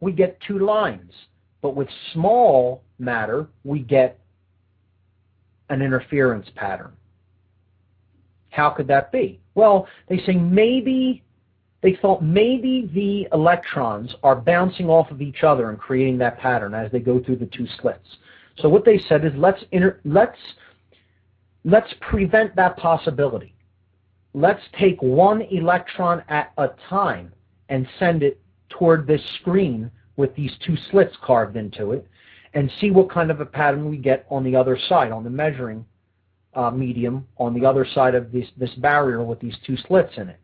we get two lines. But with small matter, we get an interference pattern. How could that be? Well, they thought maybe the electrons are bouncing off of each other and creating that pattern as they go through the two slits. So what they said is let's prevent that possibility. Let's take one electron at a time and send it toward this screen with these two slits carved into it and see what kind of a pattern we get on the other side, on the measuring medium, on the other side of this barrier with these two slits in it.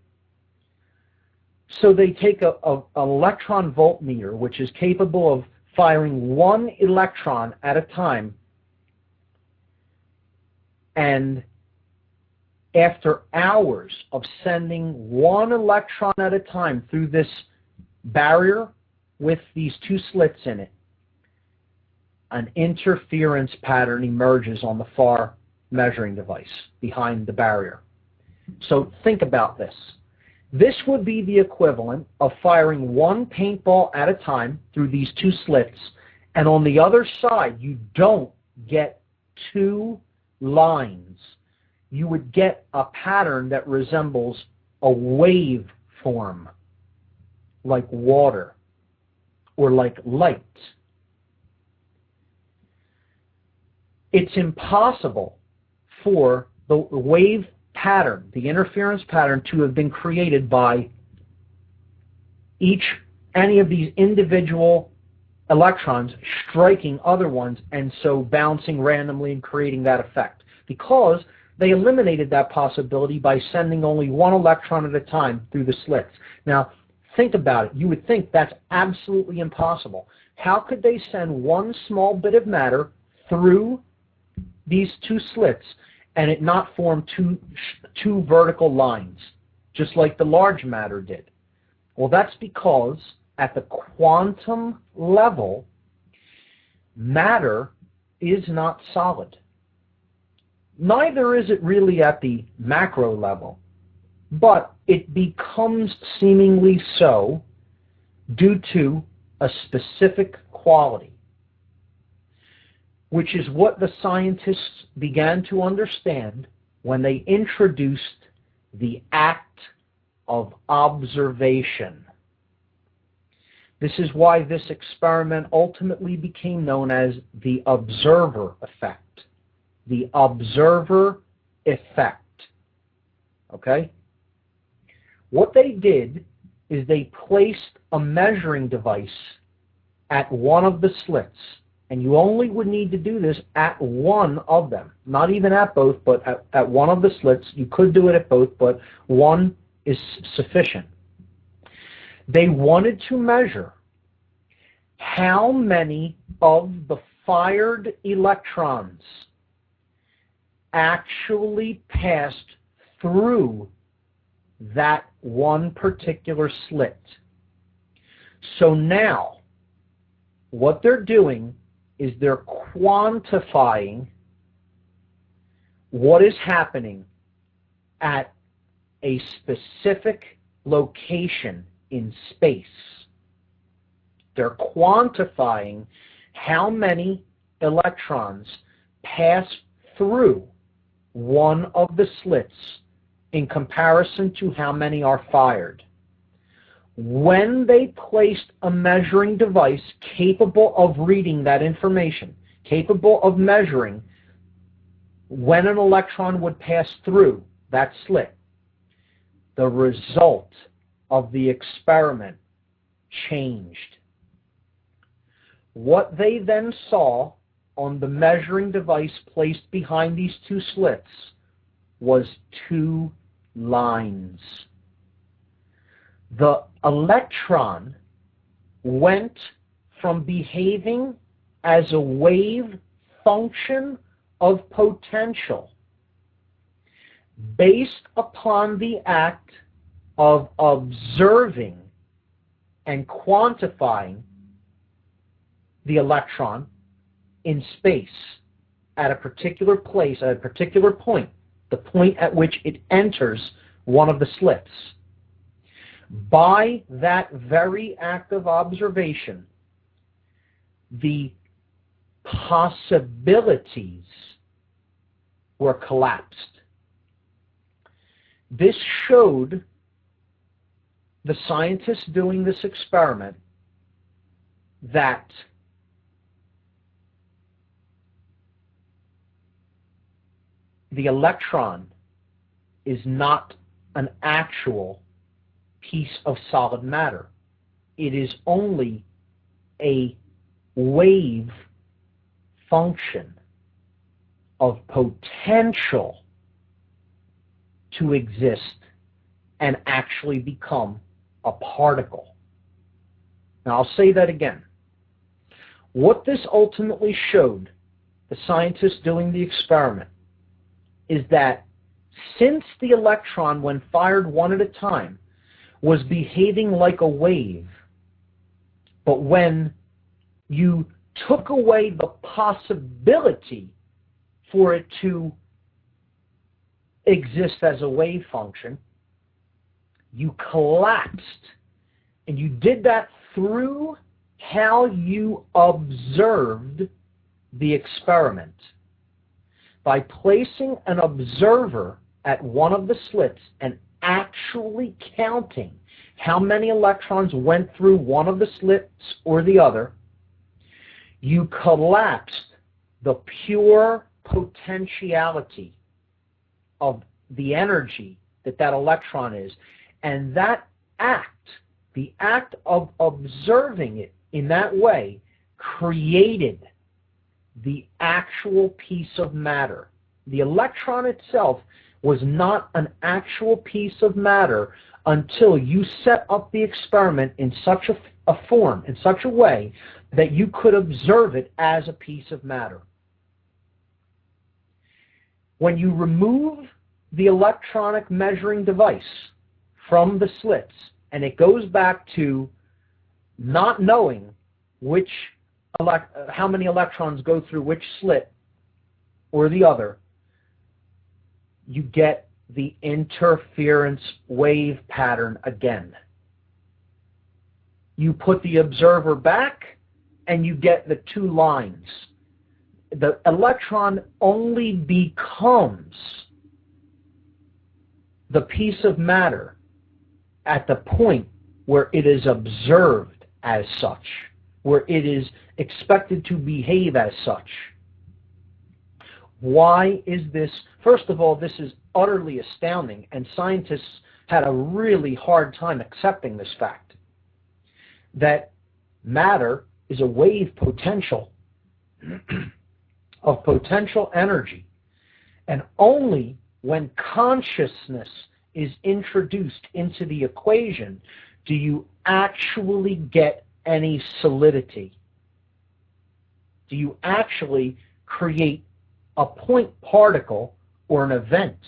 So they take an electron voltmeter, which is capable of firing one electron at a time, and after hours of sending one electron at a time through this barrier with these two slits in it, an interference pattern emerges on the far measuring device behind the barrier. So think about this. This would be the equivalent of firing one paintball at a time through these two slits, and on the other side you don't get two lines. You would get a pattern that resembles a wave form, like water or like light. It's impossible for the wave pattern, the interference pattern, to have been created by any of these individual electrons striking other ones and so bouncing randomly and creating that effect, because they eliminated that possibility by sending only one electron at a time through the slits. Now, think about it. You would think that's absolutely impossible. How could they send one small bit of matter through these two slits and it not form two vertical lines, just like the large matter did? Well, that's because at the quantum level, matter is not solid. Neither is it really at the macro level, but it becomes seemingly so due to a specific quality, which is what the scientists began to understand when they introduced the act of observation. This is why this experiment ultimately became known as the observer effect. The observer effect. Okay? What they did is they placed a measuring device at one of the slits, and you only would need to do this at one of them, not even at both, but at one of the slits. You could do it at both, but one is sufficient. They wanted to measure how many of the fired electrons actually passed through that one particular slit. So now, what they're doing is they're quantifying what is happening at a specific location in space. They're quantifying how many electrons pass through one of the slits in comparison to how many are fired. When they placed a measuring device capable of reading that information, capable of measuring when an electron would pass through that slit, the result of the experiment changed. What they then saw on the measuring device placed behind these two slits was two lines. The electron went from behaving as a wave function of potential based upon the act of observing and quantifying the electron in space at a particular place, at a particular point, the point at which it enters one of the slits. By that very act of observation, the possibilities were collapsed. This showed the scientists doing this experiment that the electron is not an actual piece of solid matter. it is only a wave function of potential to exist and actually become a particle. Now, I'll say that again. What this ultimately showed, the scientists doing the experiment, is that since the electron, when fired one at a time, was behaving like a wave, but when you took away the possibility for it to exist as a wave function, you collapsed. And you did that through how you observed the experiment. By placing an observer at one of the slits and actually counting how many electrons went through one of the slits or the other, you collapsed the pure potentiality of the energy that that electron is. And that act, the act of observing it in that way, created the actual piece of matter. The electron itself was not an actual piece of matter until you set up the experiment in such a form, in such a way, that you could observe it as a piece of matter. When you remove the electronic measuring device from the slits, and it goes back to not knowing how many electrons go through which slit or the other, you get the interference wave pattern again. You put the observer back, and you get the two lines. The electron only becomes the piece of matter at the point where it is observed as such, where it is expected to behave as such. Why is this? First of all, this is utterly astounding, and scientists had a really hard time accepting this fact, that matter is a wave potential of potential energy, and only when consciousness is introduced into the equation do you actually get any solidity. Do you actually create a point particle or an event?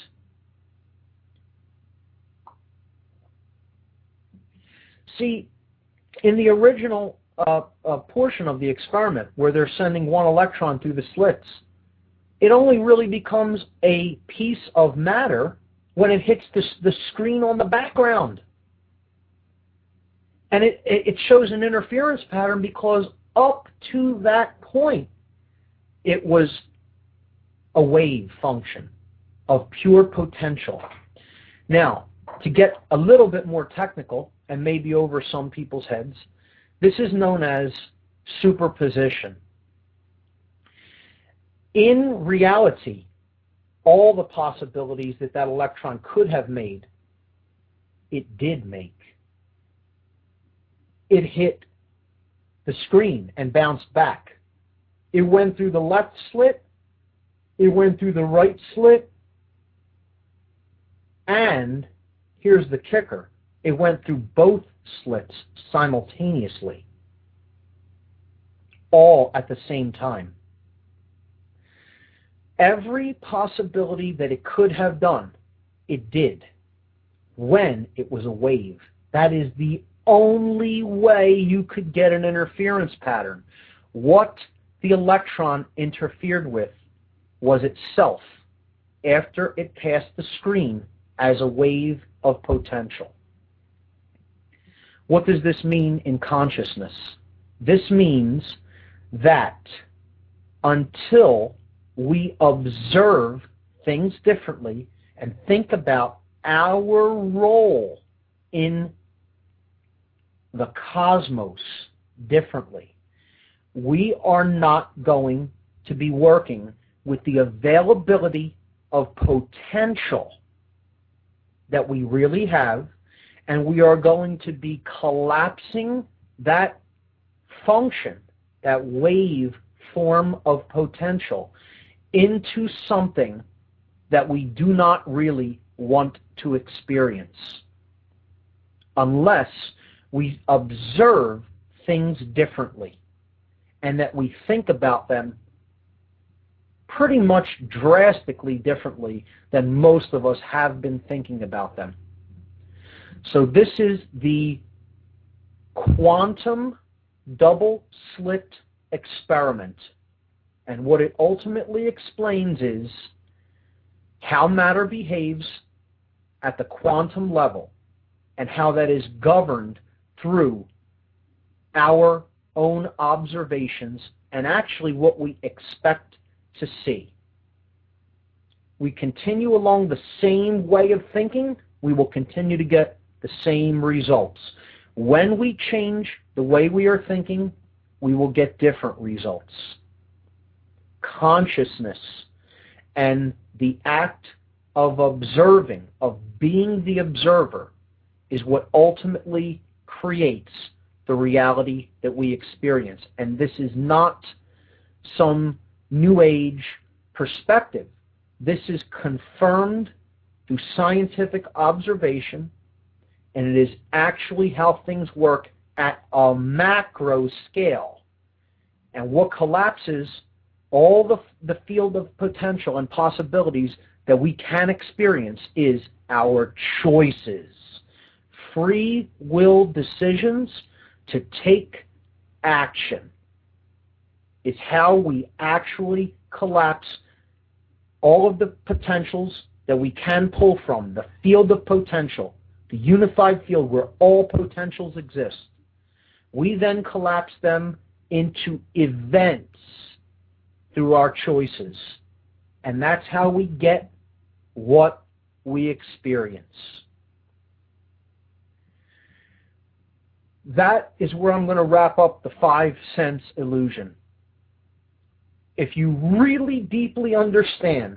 See, in the original portion of the experiment, where they're sending one electron through the slits, it only really becomes a piece of matter when it hits the screen on the background. And it shows an interference pattern because up to that point, it was a wave function of pure potential. Now, to get a little bit more technical, and maybe over some people's heads, this is known as superposition. In reality, all the possibilities that electron could have made, it did make. It hit the screen and bounced back. It went through the left slit, it went through the right slit, and here's the kicker, it went through both slits simultaneously, all at the same time. Every possibility that it could have done, it did, when it was a wave. That is the only way you could get an interference pattern. What the electron interfered with was itself after it passed the screen as a wave of potential. What does this mean in consciousness? This means that until we observe things differently and think about our role in the cosmos differently, we are not going to be working with the availability of potential that we really have, and we are going to be collapsing that function, that wave form of potential, into something that we do not really want to experience unless we observe things differently and that we think about them pretty much drastically differently than most of us have been thinking about them. So this is the quantum double-slit experiment. And what it ultimately explains is how matter behaves at the quantum level and how that is governed through our own observations and actually what we expect to see. We continue along the same way of thinking, we will continue to get the same results. When we change the way we are thinking, we will get different results. Consciousness and the act of observing, of being the observer, is what ultimately creates the reality that we experience. And this is not some New Age perspective. This is confirmed through scientific observation, and it is actually how things work at a macro scale. And what collapses all the field of potential and possibilities that we can experience is our choices. Free will decisions to take action is how we actually collapse all of the potentials that we can pull from, the field of potential, the unified field where all potentials exist. We then collapse them into events through our choices. And that's how we get what we experience. That is where I'm going to wrap up the 5 sense illusion. If you really deeply understand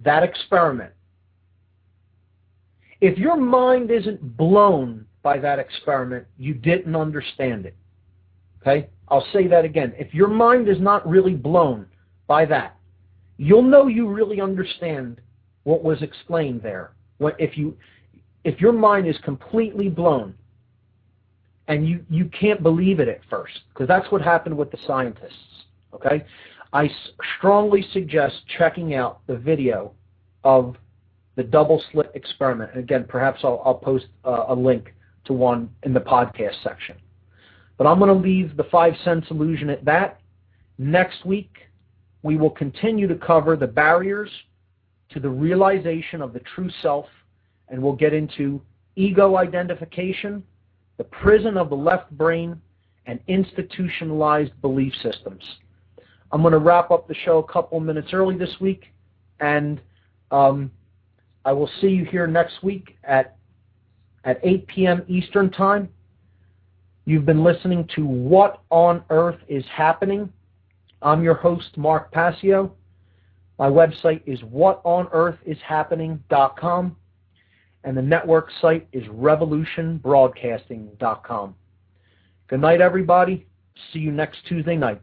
that experiment, if your mind isn't blown by that experiment, you didn't understand it. Okay? I'll say that again. If your mind is not really blown by that, you'll know you really understand what was explained there. If your mind is completely blown and you can't believe it at first, because that's what happened with the scientists. Okay? I strongly suggest checking out the video of the double slit experiment. And again, perhaps I'll post a link to one in the podcast section. But I'm going to leave the 5 sense illusion at that. Next week, we will continue to cover the barriers to the realization of the true self, and we'll get into ego identification, the prison of the left brain, and institutionalized belief systems. I'm going to wrap up the show a couple minutes early this week, and I will see you here next week at 8 p.m. Eastern Time. You've been listening to What on Earth is Happening. I'm your host, Mark Passio. My website is whatonearthishappening.com, and the network site is revolutionbroadcasting.com. Good night, everybody. See you next Tuesday night.